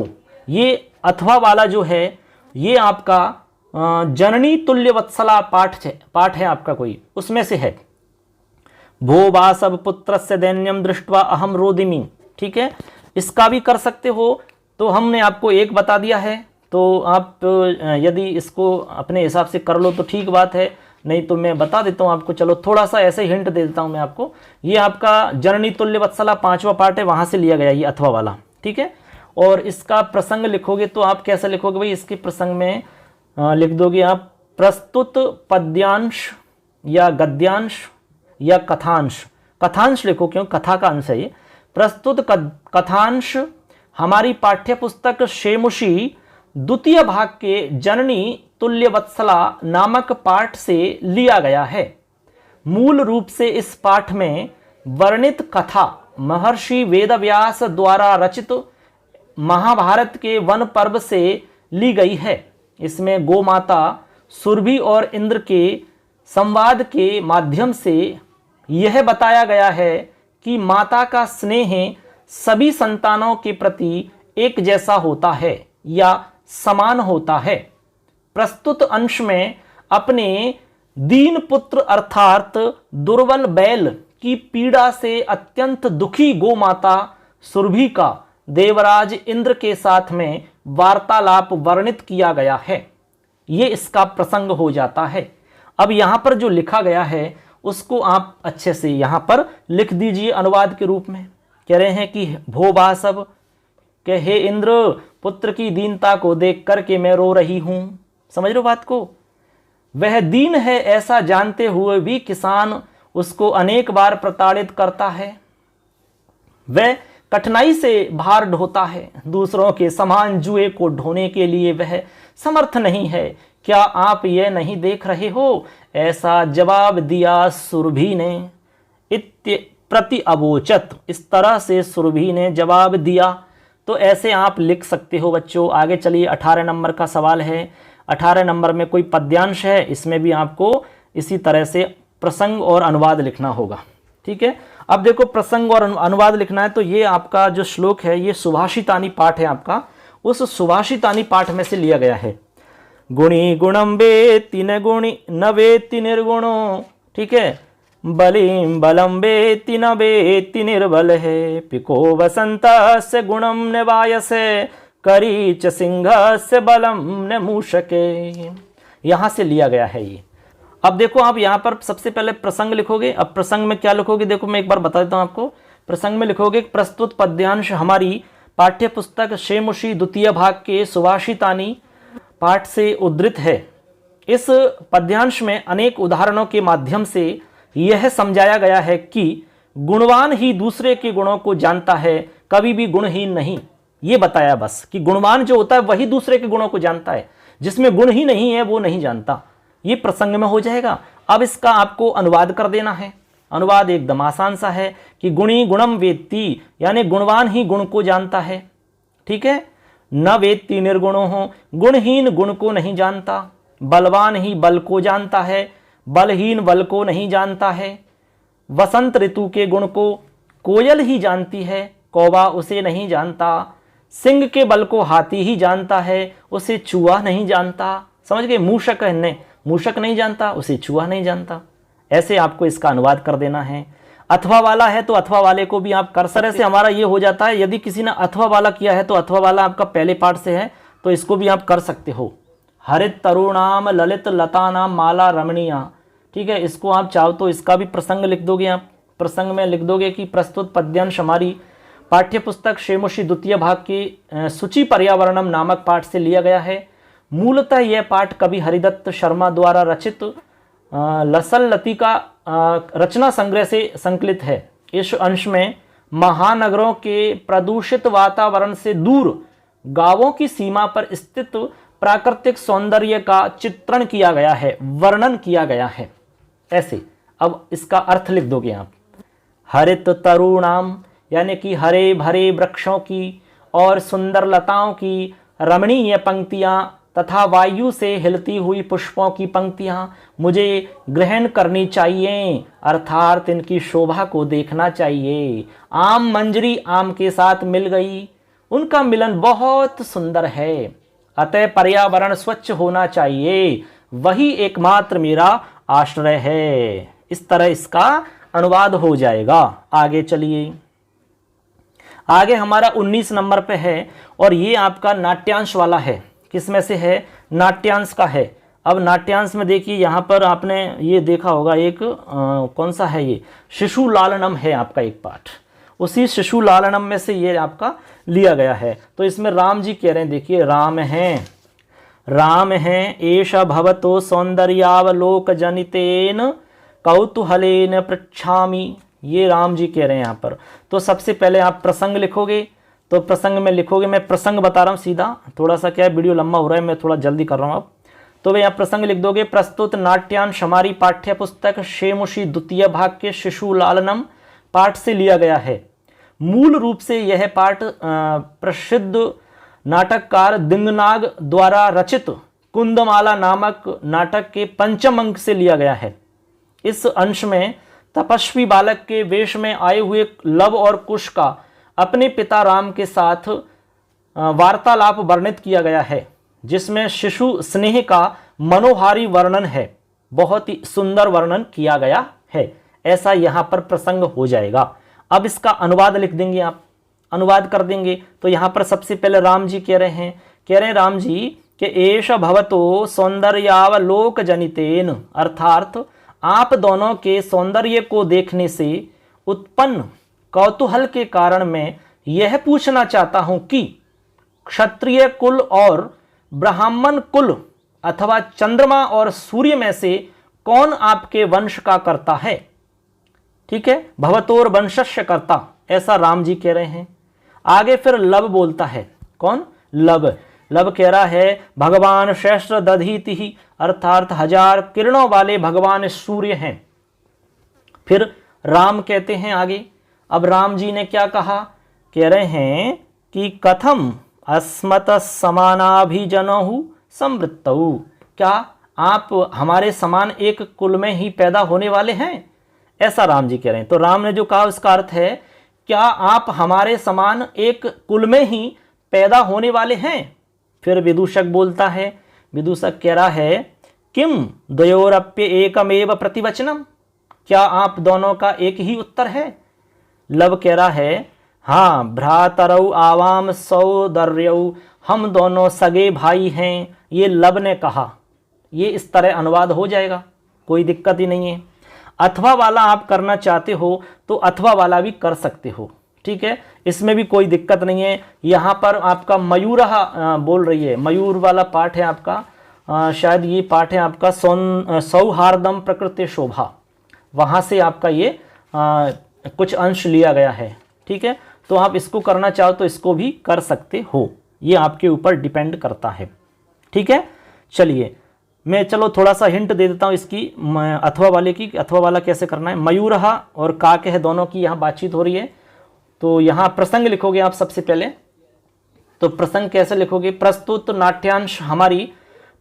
ये अथवा वाला जो है ये आपका जननी तुल्य वत्सला पाठ है आपका कोई, उसमें से है। भो वासव पुत्रस्य दैन्यम दृष्ट्वा अहम रोदिमि। ठीक है, इसका भी कर सकते हो। तो हमने आपको एक बता दिया है, तो आप यदि इसको अपने हिसाब से कर लो तो ठीक बात है, नहीं तो मैं बता देता हूँ आपको। चलो थोड़ा सा ऐसे हिंट दे देता हूँ मैं आपको। ये आपका जननी तुल्य वत्सला 5वां पार्ट है, वहां से लिया गया ये अथवा वाला। ठीक है, और इसका प्रसंग लिखोगे तो आप कैसे लिखोगे भाई, इसके प्रसंग में लिख दोगे आप प्रस्तुत पद्यांश या गद्यांश या कथांश। कथांश लिखो, क्यों, कथा का अंश है ये। प्रस्तुत कथांश हमारी पाठ्य पुस्तक शेमुषी द्वितीय भाग के जननी तुल्य वत्सला नामक पाठ से लिया गया है। मूल रूप से इस पाठ में वर्णित कथा महर्षि वेदव्यास द्वारा रचित महाभारत के वन पर्व से ली गई है। इसमें गोमाता सुरभि और इंद्र के संवाद के माध्यम से यह बताया गया है कि माता का स्नेह सभी संतानों के प्रति एक जैसा होता है या समान होता है। प्रस्तुत अंश में अपने दीन पुत्र अर्थात दुर्बल बैल की पीड़ा से अत्यंत दुखी गोमाता सुरभि का देवराज इंद्र के साथ में वार्तालाप वर्णित किया गया है। ये इसका प्रसंग हो जाता है। अब यहाँ पर जो लिखा गया है उसको आप अच्छे से यहाँ पर लिख दीजिए अनुवाद के रूप में। कह रहे हैं कि भो वासव, कि हे इंद्र, पुत्र की दीनता को देख करके मैं रो रही हूं। समझ लो बात को। वह दीन है ऐसा जानते हुए भी किसान उसको अनेक बार प्रताड़ित करता है। वह कठिनाई से भार ढोता है, दूसरों के समान जुए को ढोने के लिए वह समर्थ नहीं है। क्या आप यह नहीं देख रहे हो? ऐसा जवाब दिया सुरभि ने इत्य प्रति अवोचत। इस तरह से सुरभि ने जवाब दिया। तो ऐसे आप लिख सकते हो बच्चों। आगे चलिए, 18 नंबर का सवाल है। 18 नंबर में कोई पद्यांश है, इसमें भी आपको इसी तरह से प्रसंग और अनुवाद लिखना होगा। ठीक है, अब देखो प्रसंग और अनुवाद लिखना है। तो ये आपका जो श्लोक है ये सुभाषितानी पाठ है आपका, उस सुभाषितानी पाठ में से लिया गया है। गुणी गुणम वेत्ति न गुणी न वेत्ति निर्गुणो, ठीक है, बलिम बलम वेत्ति न वेत्ति निर्बल है, पिको वसंत से गुणम निवायसे, करीच सिंह से बलम न मूषके। यहां से लिया गया है ये। अब देखो आप यहां पर सबसे पहले प्रसंग लिखोगे। अब प्रसंग में क्या लिखोगे, देखो मैं एक बार बता देता हूं आपको। प्रसंग में लिखोगे प्रस्तुत पद्यांश हमारी पाठ्य पुस्तक शेमुषी द्वितीय भाग के सुभाषितानी पाठ से उद्धृत है। इस पद्यांश में अनेक उदाहरणों के माध्यम से यह समझाया गया है कि गुणवान ही दूसरे के गुणों को जानता है, कभी भी गुणहीन नहीं। ये बताया बस कि गुणवान जो होता है वही दूसरे के गुणों को जानता है, जिसमें गुण ही नहीं है वो नहीं जानता। ये प्रसंग में हो जाएगा। अब इसका आपको अनुवाद कर देना है। अनुवाद एकदम आसान सा है कि गुणी गुणम वेत्ति, यानी गुणवान ही गुण को जानता है। ठीक है, न वेत्ति निर्गुणो हो, गुणहीन गुण को नहीं जानता। बलवान ही बल को जानता है, बलहीन बल को नहीं जानता है। वसंत ऋतु के गुण को कोयल ही जानती है, कौवा उसे नहीं जानता। सिंह के बल को हाथी ही जानता है, उसे चूहा नहीं जानता। समझ गए? मूषक है, मूषक नहीं जानता, उसे चूहा नहीं जानता। ऐसे आपको इसका अनुवाद कर देना है। अथवा वाला है तो अथवा वाले को भी आप कर सकते। से हमारा ये हो जाता है, यदि किसी ने अथवा वाला किया है तो अथवा वाला आपका पहले पार्ट से है, तो इसको भी आप कर सकते हो। हरित तरुणाम ललित लतानाम माला रमणीया, ठीक है, इसको आप चाहो तो इसका भी प्रसंग लिख दोगे। आप प्रसंग में लिख दोगे कि प्रस्तुत पद्यांश हमारी पाठ्य पुस्तक शेमुषी द्वितीय भाग की सूची पर्यावरणम नामक पाठ से लिया गया है। मूलतः यह पाठ कवि हरिदत्त शर्मा द्वारा रचित लसल लतिका रचना संग्रह से संकलित है। इस अंश में महानगरों के प्रदूषित वातावरण से दूर गांवों की सीमा पर स्थित प्राकृतिक सौंदर्य का चित्रण किया गया है, वर्णन किया गया है। ऐसे अब इसका अर्थ लिख दोगे आप। हरित तरुणाम यानी कि हरे भरे वृक्षों की और सुंदर लताओं की रमणीय पंक्तियां तथा वायु से हिलती हुई पुष्पों की पंक्तियां मुझे ग्रहण करनी चाहिए, अर्थात इनकी शोभा को देखना चाहिए। आम मंजरी आम के साथ मिल गई, उनका मिलन बहुत सुंदर है, अतः पर्यावरण स्वच्छ होना चाहिए, वही एकमात्र मेरा आश्रय है। इस तरह इसका अनुवाद हो जाएगा। आगे चलिए, आगे हमारा 19 नंबर पे है और ये आपका नाट्यांश वाला है। किसमें से है? नाट्यांश का है। अब नाट्यांश में देखिए, यहाँ पर आपने ये देखा होगा एक कौन सा है, ये शिशु लालनम है आपका एक पाठ। उसी शिशु लालनम में से ये आपका लिया गया है। तो इसमें राम जी कह रहे हैं, देखिए राम हैं एष भवतो सौंदर्यावलोक जनितेन कौतूहलेन पृच्छामि। ये राम जी कह रहे हैं यहाँ पर। तो सबसे पहले आप प्रसंग लिखोगे। तो प्रसंग में लिखोगे, मैं प्रसंग बता रहा हूँ सीधा, थोड़ा सा क्या है वीडियो लंबा हो रहा है, मैं थोड़ा जल्दी कर रहा हूँ अब। तो वे यहाँ प्रसंग लिख दोगे, प्रस्तुत नाट्यांश हमारी पाठ्य पुस्तक शेमुषी द्वितीय भाग के शिशु लालनम पाठ से लिया गया है। मूल रूप से यह पाठ प्रसिद्ध नाटककार दिंगनाग द्वारा रचित कुंदमाला नामक नाटक के पंचम अंक से लिया गया है। इस अंश में तपस्वी बालक के वेश में आए हुए लव और कुश का अपने पिता राम के साथ वार्तालाप वर्णित किया गया है, जिसमें शिशु स्नेह का मनोहारी वर्णन है, बहुत ही सुंदर वर्णन किया गया है। ऐसा यहाँ पर प्रसंग हो जाएगा। अब इसका अनुवाद लिख देंगे आप, अनुवाद कर देंगे। तो यहाँ पर सबसे पहले राम जी कह रहे हैं राम जी कि एष भवतो सौंदर्यावलोक जनितेन, अर्थात आप दोनों के सौंदर्य को देखने से उत्पन्न कौतूहल के कारण मैं यह पूछना चाहता हूं कि क्षत्रिय कुल और ब्राह्मण कुल अथवा चंद्रमा और सूर्य में से कौन आपके वंश का कर्ता है। ठीक है, भवतोर वंशस्य कर्ता, ऐसा राम जी कह रहे हैं। आगे फिर लब बोलता है, कौन? लब। लब कह रहा है भगवान सहस्त्र दधीति, अर्थात 1000 किरणों वाले भगवान सूर्य हैं। फिर राम कहते हैं आगे। अब राम जी ने क्या कहा? कह रहे हैं कि कथम अस्मत समानाभिजनहु संवृत्तौ, क्या आप हमारे समान एक कुल में ही पैदा होने वाले हैं? ऐसा राम जी कह रहे हैं। तो राम ने जो कहा उसका अर्थ है, क्या आप हमारे समान एक कुल में ही पैदा होने वाले हैं? फिर विदूषक बोलता है। विदूषक कह रहा है किम द्वयोरप्य एकमेव प्रतिवचनम, क्या आप दोनों का एक ही उत्तर है? लब कह रहा है हाँ, भ्रातरौ आवाम सौदर्यौ, हम दोनों सगे भाई हैं। ये लब ने कहा। ये इस तरह अनुवाद हो जाएगा, कोई दिक्कत ही नहीं है। अथवा वाला आप करना चाहते हो तो अथवा वाला भी कर सकते हो, ठीक है, इसमें भी कोई दिक्कत नहीं है। यहाँ पर आपका मयूरहा बोल रही है, मयूर वाला पाठ है आपका, शायद ये पाठ है आपका सौहार्दम प्रकृति शोभा, वहाँ से आपका ये कुछ अंश लिया गया है, ठीक है। तो आप इसको करना चाहो तो इसको भी कर सकते हो, ये आपके ऊपर डिपेंड करता है, ठीक है। चलिए मैं थोड़ा सा हिंट दे देता हूँ इसकी अथवा वाले की, अथवा वाला कैसे करना है। मयूरहा और काक है, दोनों की यहाँ बातचीत हो रही है। तो यहाँ प्रसंग लिखोगे आप सबसे पहले। तो प्रसंग कैसे लिखोगे? प्रस्तुत नाट्यांश हमारी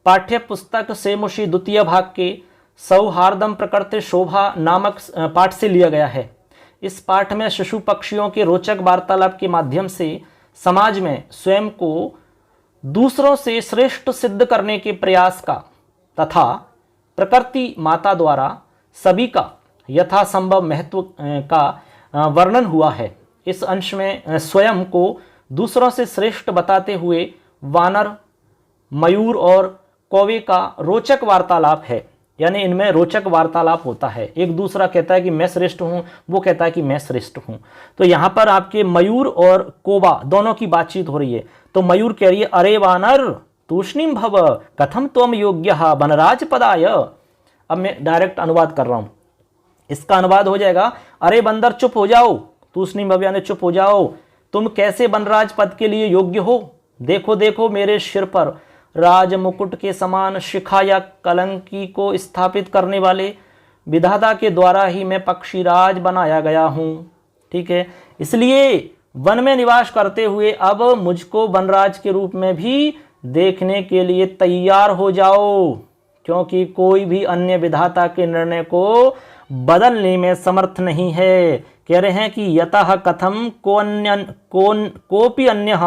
पाठ्य पुस्तक सेमुषी द्वितीय भाग के सौहार्दम प्रकृति शोभा नामक पाठ से लिया गया है। इस पाठ में शिशु पक्षियों के रोचक वार्तालाप के माध्यम से समाज में स्वयं को दूसरों से श्रेष्ठ सिद्ध करने के प्रयास का तथा प्रकृति माता द्वारा सभी का यथासंभव महत्व का वर्णन हुआ है। इस अंश में स्वयं को दूसरों से श्रेष्ठ बताते हुए वानर, मयूर और कौवे का रोचक वार्तालाप है, यानी इनमें रोचक वार्तालाप होता है। एक दूसरा कहता है कि मैं श्रेष्ठ हूँ, वो कहता है कि मैं श्रेष्ठ हूँ। तो यहाँ पर आपके मयूर और कौवा दोनों की बातचीत हो रही है। तो मयूर कह रही है अरे वानर तूष्णीम भव कथम त्वम योग्यः वनराज पदाय। अब मैं डायरेक्ट अनुवाद कर रहा हूँ, इसका अनुवाद हो जाएगा अरे बंदर चुप हो जाओ, तूष्णीम भव यानी चुप हो जाओ, तुम कैसे वनराज पद के लिए योग्य हो? देखो देखो मेरे सिर पर राज मुकुट के समान शिखा या कलंकी को स्थापित करने वाले विधाता के द्वारा ही मैं पक्षीराज बनाया गया हूँ, ठीक है। इसलिए वन में निवास करते हुए अब मुझको वनराज के रूप में भी देखने के लिए तैयार हो जाओ, क्योंकि कोई भी अन्य विधाता के निर्णय को बदलने में समर्थ नहीं है। कह रहे हैं कि यतः कथम कोपि अन्यः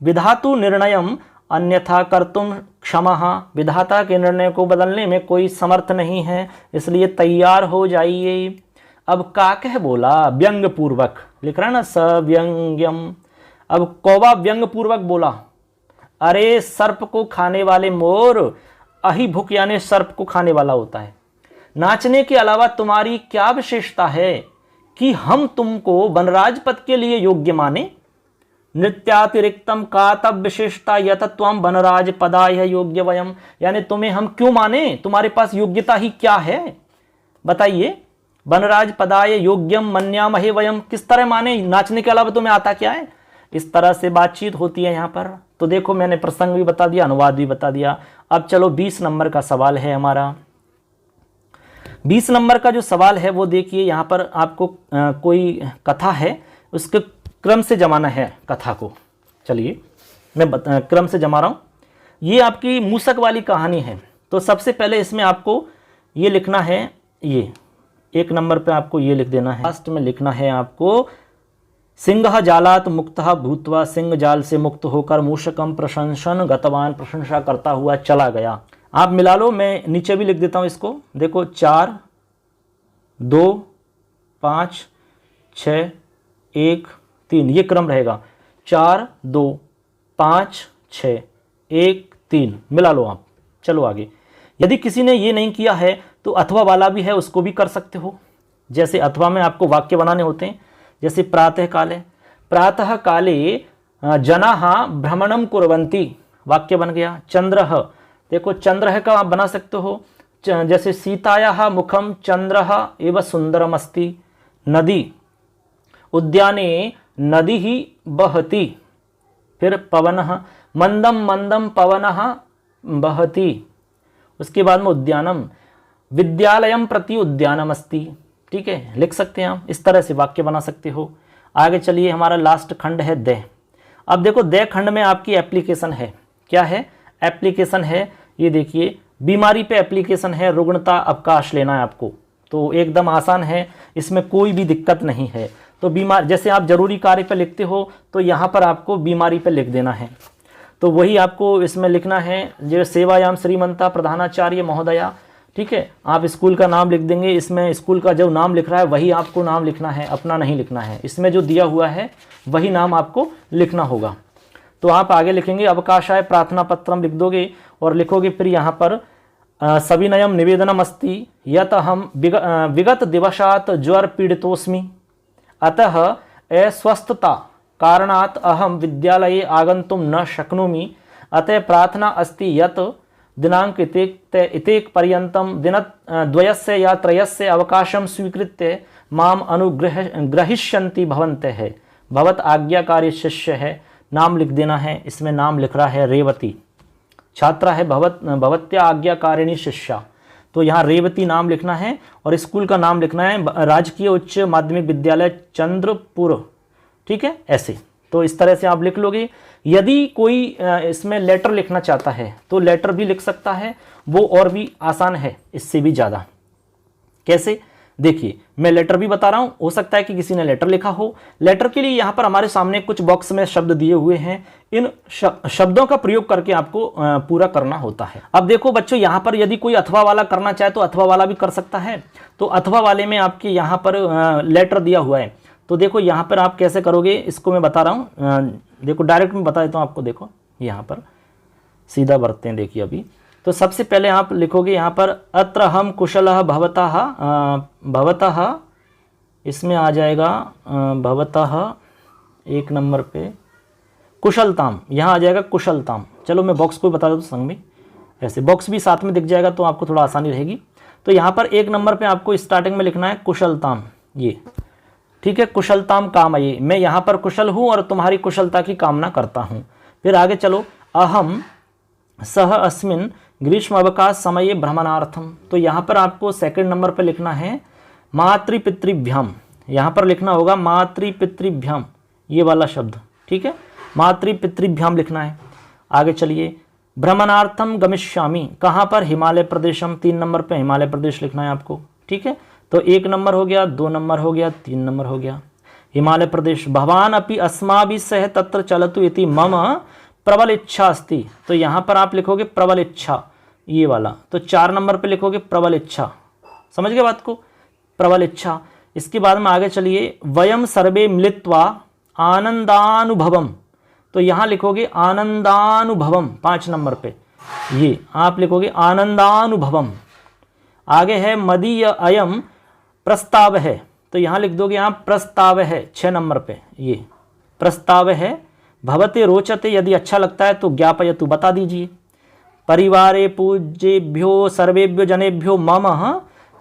विधातु निर्णयम अन्यथा कर्तुम क्षमः, विधाता के निर्णय को बदलने में कोई समर्थ नहीं है, इसलिए तैयार हो जाइए। अब काकह बोला व्यंग पूर्वक, लिख रहा है ना सव्यंग्यम। अब कौवा व्यंग पूर्वक बोला अरे सर्प को खाने वाले मोर, अहिभुक यानी सर्प को खाने वाला होता है। नाचने के अलावा तुम्हारी क्या विशेषता है कि हम तुमको वनराज पद के लिए योग्य माने? नृत्यातिरिक्तम का तब विशेषता यत त्वम वनराज पदाय योग्य वयम, यानी तुम्हें हम क्यों माने, तुम्हारे पास योग्यता ही क्या है बताइए। वनराज पदाय योग्यम मन्यामहे वयम, किस तरह माने, नाचने के अलावा तुम्हें आता क्या है? इस तरह से बातचीत होती है यहाँ पर। तो देखो मैंने प्रसंग भी बता दिया, अनुवाद भी बता दिया। अब चलो 20 नंबर का सवाल है हमारा। 20 नंबर का जो सवाल है वो देखिए, यहाँ पर आपको कोई कथा है, उसके क्रम से जमाना है कथा को। चलिए मैं क्रम से जमा रहा हूँ। ये आपकी मूसक वाली कहानी है। तो सबसे पहले इसमें आपको ये लिखना है, ये 1 नंबर पे आपको ये लिख देना है, लास्ट में लिखना है आपको सिंह जालात मुक्तः भूत्वा, सिंह जाल से मुक्त होकर मूषकम प्रशंसन गतवान, प्रशंसा करता हुआ चला गया। आप मिला लो, मैं नीचे भी लिख देता हूँ इसको। देखो 4 2 5 6 1 3 ये क्रम रहेगा, 4 2 5 6 1 3 मिला लो आप। चलो आगे। यदि किसी ने ये नहीं किया है तो अथवा वाला भी है, उसको भी कर सकते हो। जैसे अथवा में आपको वाक्य बनाने होते हैं, जैसे प्रातः काले जनाः भ्रमणम कुर्वन्ति, वाक्य बन गया। चंद्रः, देखो चंद्रः का आप बना सकते हो, जैसे सीतायाः मुखम चंद्रः एव सुंदरम अस्ति। नदी, उद्याने नदी ही बहती। फिर पवनः, मंदम मंदम पवनः बहती। उसके बाद में उद्यानम, विद्यालयम प्रति उद्यानम अस्ति। ठीक है, लिख सकते हैं आप, इस तरह से वाक्य बना सकते हो। आगे चलिए, हमारा लास्ट खंड है दे। अब देखो दे खंड में आपकी एप्लीकेशन है, क्या है, एप्लीकेशन है, ये देखिए बीमारी पे एप्लीकेशन है, रुग्णता अवकाश लेना है आपको, तो एकदम आसान है, इसमें कोई भी दिक्कत नहीं है। तो बीमार, जैसे आप जरूरी कार्य पे लिखते हो तो यहाँ पर आपको बीमारी पे लिख देना है, तो वही आपको इसमें लिखना है, जो सेवायाम श्रीमंता प्रधानाचार्य महोदया। ठीक है, आप स्कूल का नाम लिख देंगे, इसमें स्कूल का जो नाम लिख रहा है वही आपको नाम लिखना है, अपना नहीं लिखना है, इसमें जो दिया हुआ है वही नाम आपको लिखना होगा। तो आप आगे लिखेंगे अवकाशाय प्रार्थना पत्रम लिख दोगे और लिखोगे फिर यहाँ पर सविनयम निवेदनम अस्ति यत हम विगत दिवसात ज्वर पीड़ितोस्मि अतः अस्वस्थता कारणात् अहम विद्यालये आगन्तुं न शक्नोमि, अतः प्रार्थना अस्ति यत् दिनांक इतेक पर्यन्तं दिनद्वयस्य या त्रयस्य अवकाशं स्वीकृत्य माम अनुग्रहिष्यन्ति भवन्तः। भवत आज्ञाकारी शिष्य है, नाम लिख देना है, इसमें नाम लिख रहा है रेवती, छात्रा है भवत्या आज्ञाकारिणी शिष्या, तो यहाँ रेवती नाम लिखना है और स्कूल का नाम लिखना है राजकीय उच्च माध्यमिक विद्यालय चंद्रपुर। ठीक है, ऐसे तो इस तरह से आप लिख लोगे। यदि कोई इसमें लेटर लिखना चाहता है तो लेटर भी लिख सकता है, वो और भी आसान है इससे भी ज़्यादा। कैसे, देखिए मैं लेटर भी बता रहा हूँ, हो सकता है कि किसी ने लेटर लिखा हो। लेटर के लिए यहाँ पर हमारे सामने कुछ बॉक्स में शब्द दिए हुए हैं, इन शब्दों का प्रयोग करके आपको पूरा करना होता है। अब देखो बच्चों, यहाँ पर यदि कोई अथवा वाला करना चाहे तो अथवा वाला भी कर सकता है। तो अथवा वाले में आपके यहाँ पर लेटर दिया हुआ है, तो देखो यहाँ पर आप कैसे करोगे इसको मैं बता रहा हूँ। देखो डायरेक्ट में बता देता हूँ आपको, देखो यहाँ पर सीधा बढ़ते हैं। देखिए अभी तो सबसे पहले आप लिखोगे यहाँ पर अत्र हम कुशलः भवतः, इसमें आ जाएगा भवतः, एक नंबर पे कुशलताम, यहाँ आ जाएगा कुशलताम। चलो मैं बॉक्स को बता देता हूँ संग में, ऐसे बॉक्स भी साथ में दिख जाएगा तो आपको थोड़ा आसानी रहेगी। तो यहाँ पर एक नंबर पे आपको स्टार्टिंग में लिखना है कुशलताम, ये ठीक है, कुशलताम कामये, मैं यहाँ पर कुशल हूँ और तुम्हारी कुशलता की कामना करता हूँ। फिर आगे चलो, अहम सह अस्मिन ग्रीष्म अवकाश समये भ्रमणार्थम, तो यहाँ पर आपको सेकंड नंबर पर लिखना है मातृपितृभ्याम, यहाँ पर लिखना होगा मातृपितृभ्याम, ये वाला शब्द, ठीक है, मातृपितृभ्याम लिखना है। आगे चलिए, भ्रमणार्थम गमिष्यामि, कहाँ पर, हिमालय प्रदेशम, 3 नंबर पे हिमालय प्रदेश लिखना है आपको। ठीक है, तो 1 नंबर हो गया, 2 नंबर हो गया, 3 नंबर हो गया, हिमालय प्रदेश। भवान अपि अस्माभिः सह तत्र चलतु इति मम प्रबल इच्छा अस्ति, तो यहाँ पर आप लिखोगे प्रबल इच्छा, ये वाला, तो 4 नंबर पे लिखोगे प्रबल इच्छा। समझ गए बात को, प्रबल इच्छा। इसके बाद में आगे चलिए, वयम सर्वे मिलित्वा आनंदानुभवम, तो यहाँ लिखोगे आनंदानुभवम, 5 नंबर पे ये आप लिखोगे आनंदानुभवम। आगे है मदीय अयम प्रस्ताव है, तो यहाँ लिख दोगे यहाँ प्रस्ताव है, 6 नंबर पे ये प्रस्ताव है। भवते रोचते, यदि अच्छा लगता है तो ज्ञापयतु, बता दीजिए। परिवारे पूज्येभ्यो सर्वेभ्यो जनेभ्यो मम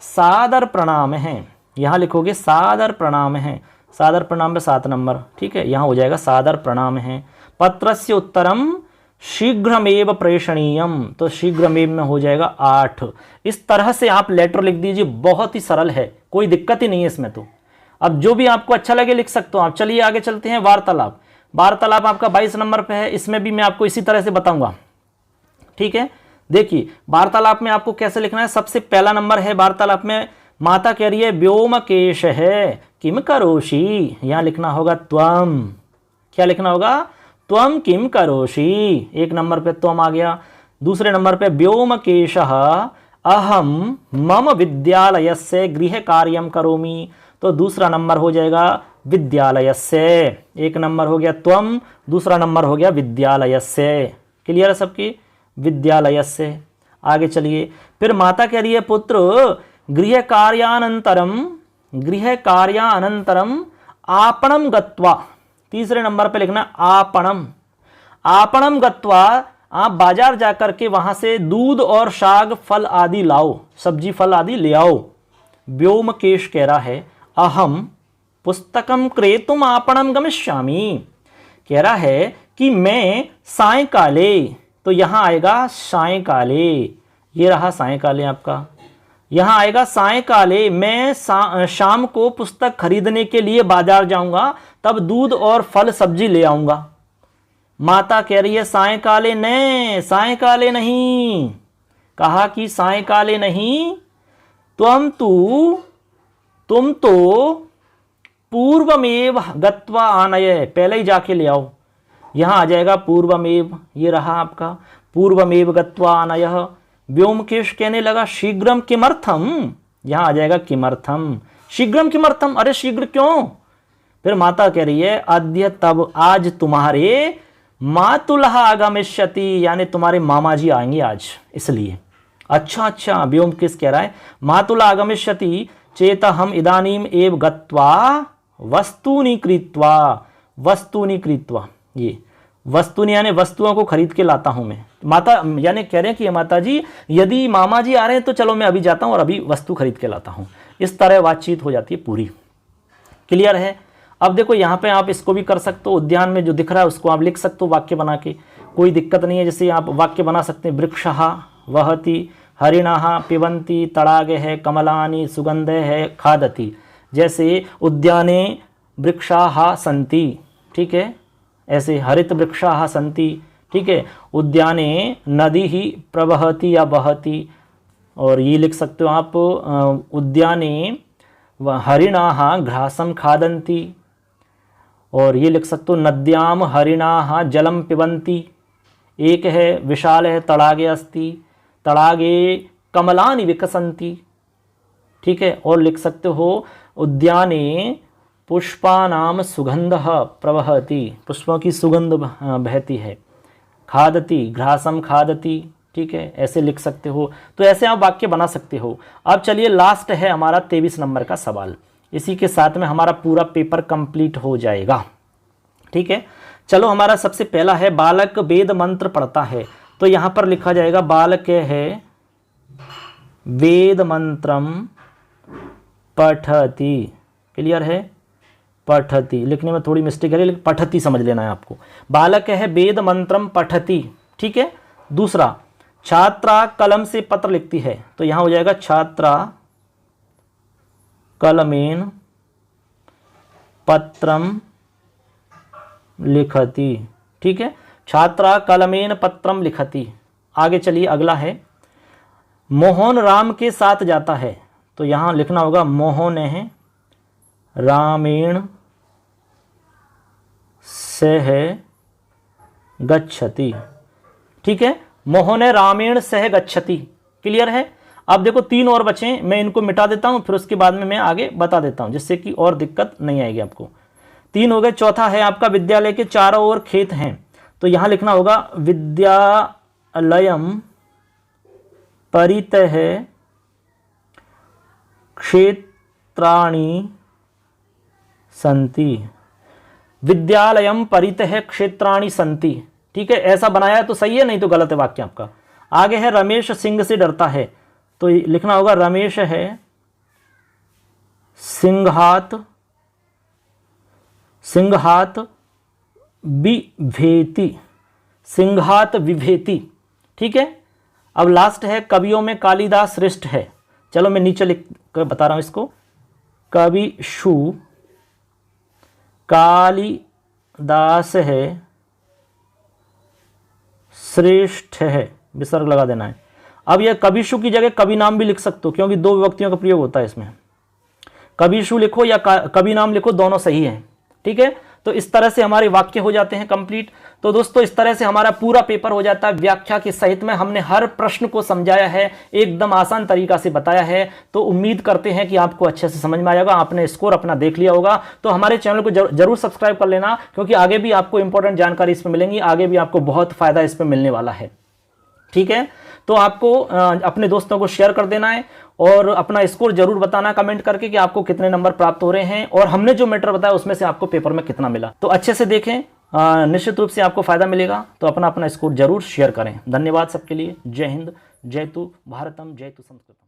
सादर प्रणाम है, यहाँ लिखोगे सादर प्रणाम है, सादर प्रणाम में 7 नंबर, ठीक है, यहाँ हो जाएगा सादर प्रणाम है। पत्रस्य उत्तरम शीघ्रमेव प्रेषणीयम, तो शीघ्रमेव में हो जाएगा 8। इस तरह से आप लेटर लिख दीजिए, बहुत ही सरल है, कोई दिक्कत ही नहीं है इसमें। तो अब जो भी आपको अच्छा लगे लिख सकते हो आप। चलिए आगे चलते हैं, वार्तालाप। वार्तालाप आपका 22 नंबर पे है, इसमें भी मैं आपको इसी तरह से बताऊंगा। ठीक है, देखिए वार्तालाप में आपको कैसे लिखना है। सबसे पहला नंबर है वार्तालाप में, माता कह रही है व्योमकेश है किम करोषि, यहाँ लिखना होगा त्वम, क्या लिखना होगा, त्वम किम करोषि, 1 नंबर पे त्वम आ गया। दूसरे नंबर पे व्योमकेशः अहम मम विद्यालयस्य गृह कार्यम करोमि, तो दूसरा नंबर हो जाएगा विद्यालयस्य, 1 नंबर हो गया त्वम, दूसरा नंबर हो गया विद्यालयस्य। क्लियर है सबकी, विद्यालयस्य। आगे चलिए, फिर माता कह रही है पुत्र गृह कार्यानंतरम आपणम गत्वा, तीसरे नंबर पे लिखना आपणम, आपणम गत्वा, आप बाजार जाकर के वहां से दूध और शाक फल आदि लाओ, सब्जी फल आदि ले आओ। व्योमकेश कह रहा है अहम पुस्तकम क्रेतुम आपणम गमिष्यामि। कह रहा है कि मैं सायंकाले, तो यहाँ आएगा सायंकाले, ये रहा सायंकाले आपका, यहाँ आएगा सायंकाले, मैं शाम को पुस्तक खरीदने के लिए बाजार जाऊंगा, तब दूध और फल सब्जी ले आऊंगा। माता कह रही है सायंकाले ने, सायंकाले नहीं, कहा कि सायंकाले नहीं, तुम तो पूर्वमेव गत्वा आनय, पहले ही जाके ले आओ। यहाँ आ जाएगा पूर्वमेव, ये रहा आपका पूर्वमेव गत्वा आनय। व्योमकेश कहने लगा शीघ्रम किमर्थम, यहाँ आ जाएगा किमर्थम, शीघ्रम किमर्थम, अरे शीघ्र क्यों। फिर माता कह रही है अद्य, तब आज तुम्हारे मातुलः आगमिष्यति, यानी तुम्हारे मामा जी आएंगे आज, इसलिए। अच्छा, व्योमकेश कह रहा है मातुलः आगमिष्यति चेतहम इदानीम एव गत्वा वस्तूनि क्रीत्वा, वस्तूनि क्रीत्वा, ये वस्तूनि यानी वस्तुओं को खरीद के लाता हूं मैं। माता यानी कह रहे हैं कि माता जी यदि मामा जी आ रहे हैं तो चलो मैं अभी जाता हूं और अभी वस्तु खरीद के लाता हूं। इस तरह बातचीत हो जाती है पूरी। क्लियर है। अब देखो यहाँ पे आप इसको भी कर सकते हो, उद्यान में जो दिख रहा है उसको आप लिख सकते हो वाक्य बना के, कोई दिक्कत नहीं है। जैसे आप वाक्य बना सकते हैं वृक्षः वहति, हरिणः पिबन्ति, तडागे है, कमलानि सुगंध है, खादति। जैसे उद्याने वृक्षाः सन्ति, ठीक है, ऐसे हरित वृक्षाः सन्ति, ठीक है, उद्याने नदी ही प्रवहति या बहति। और ये लिख सकते हो आप उद्याने हरिणाः घ्रासं खादन्ति। और ये लिख सकते हो नद्याम हरिणाः जलम पिबन्ति। एक है विशाल है तडागे अस्ति, तडागे कमलानि विकसन्ति, ठीक है। और लिख सकते हो उद्याने पुष्पानाम सुगंधः प्रवहति, पुष्पों की सुगंध बहती है, खादति घ्रासम खादति, ठीक है, ऐसे लिख सकते हो। तो ऐसे आप वाक्य बना सकते हो। अब चलिए लास्ट है हमारा 23 नंबर का सवाल, इसी के साथ में हमारा पूरा पेपर कंप्लीट हो जाएगा, ठीक है। चलो हमारा सबसे पहला है बालक वेद मंत्र पढ़ता है, तो यहाँ पर लिखा जाएगा बालक है वेद मंत्रम पठति। क्लियर है, पठति लिखने में थोड़ी मिस्टेक है लेकिन पठति समझ लेना है आपको। बालक है वेद मंत्रम पठति, ठीक है। दूसरा छात्रा कलम से पत्र लिखती है, तो यहां हो जाएगा छात्रा कलमेन पत्रम लिखति, ठीक है, छात्रा कलमेन पत्रम लिखति। आगे चलिए अगला है मोहन राम के साथ जाता है, तो यहां लिखना होगा मोहन है रामेण सह गच्छति, ठीक है, मोहन रामेण सह गच्छति। क्लियर है। अब देखो 3 और बचे, मैं इनको मिटा देता हूं फिर उसके बाद में मैं आगे बता देता हूं जिससे कि और दिक्कत नहीं आएगी आपको। 3 हो गए। चौथा है आपका विद्यालय के चारों ओर खेत हैं, तो यहां लिखना होगा विद्यालयम परितः क्षेत्राणि सन्ति, विद्यालयम परितः क्षेत्राणि सन्ति, ठीक है। ऐसा बनाया तो सही है, नहीं तो गलत है वाक्य आपका। आगे है रमेश सिंह से डरता है, तो लिखना होगा रमेश है सिंहात विभेति, सिंहात विभेति, ठीक है। अब लास्ट है कवियों में कालिदास श्रेष्ठ है, चलो मैं नीचे लिख कर बता रहा हूं इसको। कविषु कालिदास है श्रेष्ठ है, विसर्ग लगा देना है। अब यह कविषु की जगह कवि नाम भी लिख सकते हो, क्योंकि 2 विभक्तियों का प्रयोग होता है इसमें। कविषु लिखो या कवि नाम लिखो, दोनों सही है, ठीक है। तो इस तरह से हमारे वाक्य हो जाते हैं कंप्लीट। तो दोस्तों इस तरह से हमारा पूरा पेपर हो जाता है व्याख्या के सहित में। हमने हर प्रश्न को समझाया है, एकदम आसान तरीका से बताया है। तो उम्मीद करते हैं कि आपको अच्छे से समझ में आएगा, आपने स्कोर अपना देख लिया होगा। तो हमारे चैनल को जरूर सब्सक्राइब कर लेना, क्योंकि आगे भी आपको इंपॉर्टेंट जानकारी इसमें मिलेंगी, आगे भी आपको बहुत फायदा इसमें मिलने वाला है, ठीक है। तो आपको अपने दोस्तों को शेयर कर देना है और अपना स्कोर जरूर बताना कमेंट करके कि आपको कितने नंबर प्राप्त हो रहे हैं और हमने जो मैटर बताया उसमें से आपको पेपर में कितना मिला। तो अच्छे से देखें, निश्चित रूप से आपको फायदा मिलेगा। तो अपना स्कोर जरूर शेयर करें। धन्यवाद सबके लिए। जय हिंद, जय तु भारतम, जय तु संस्कृतम।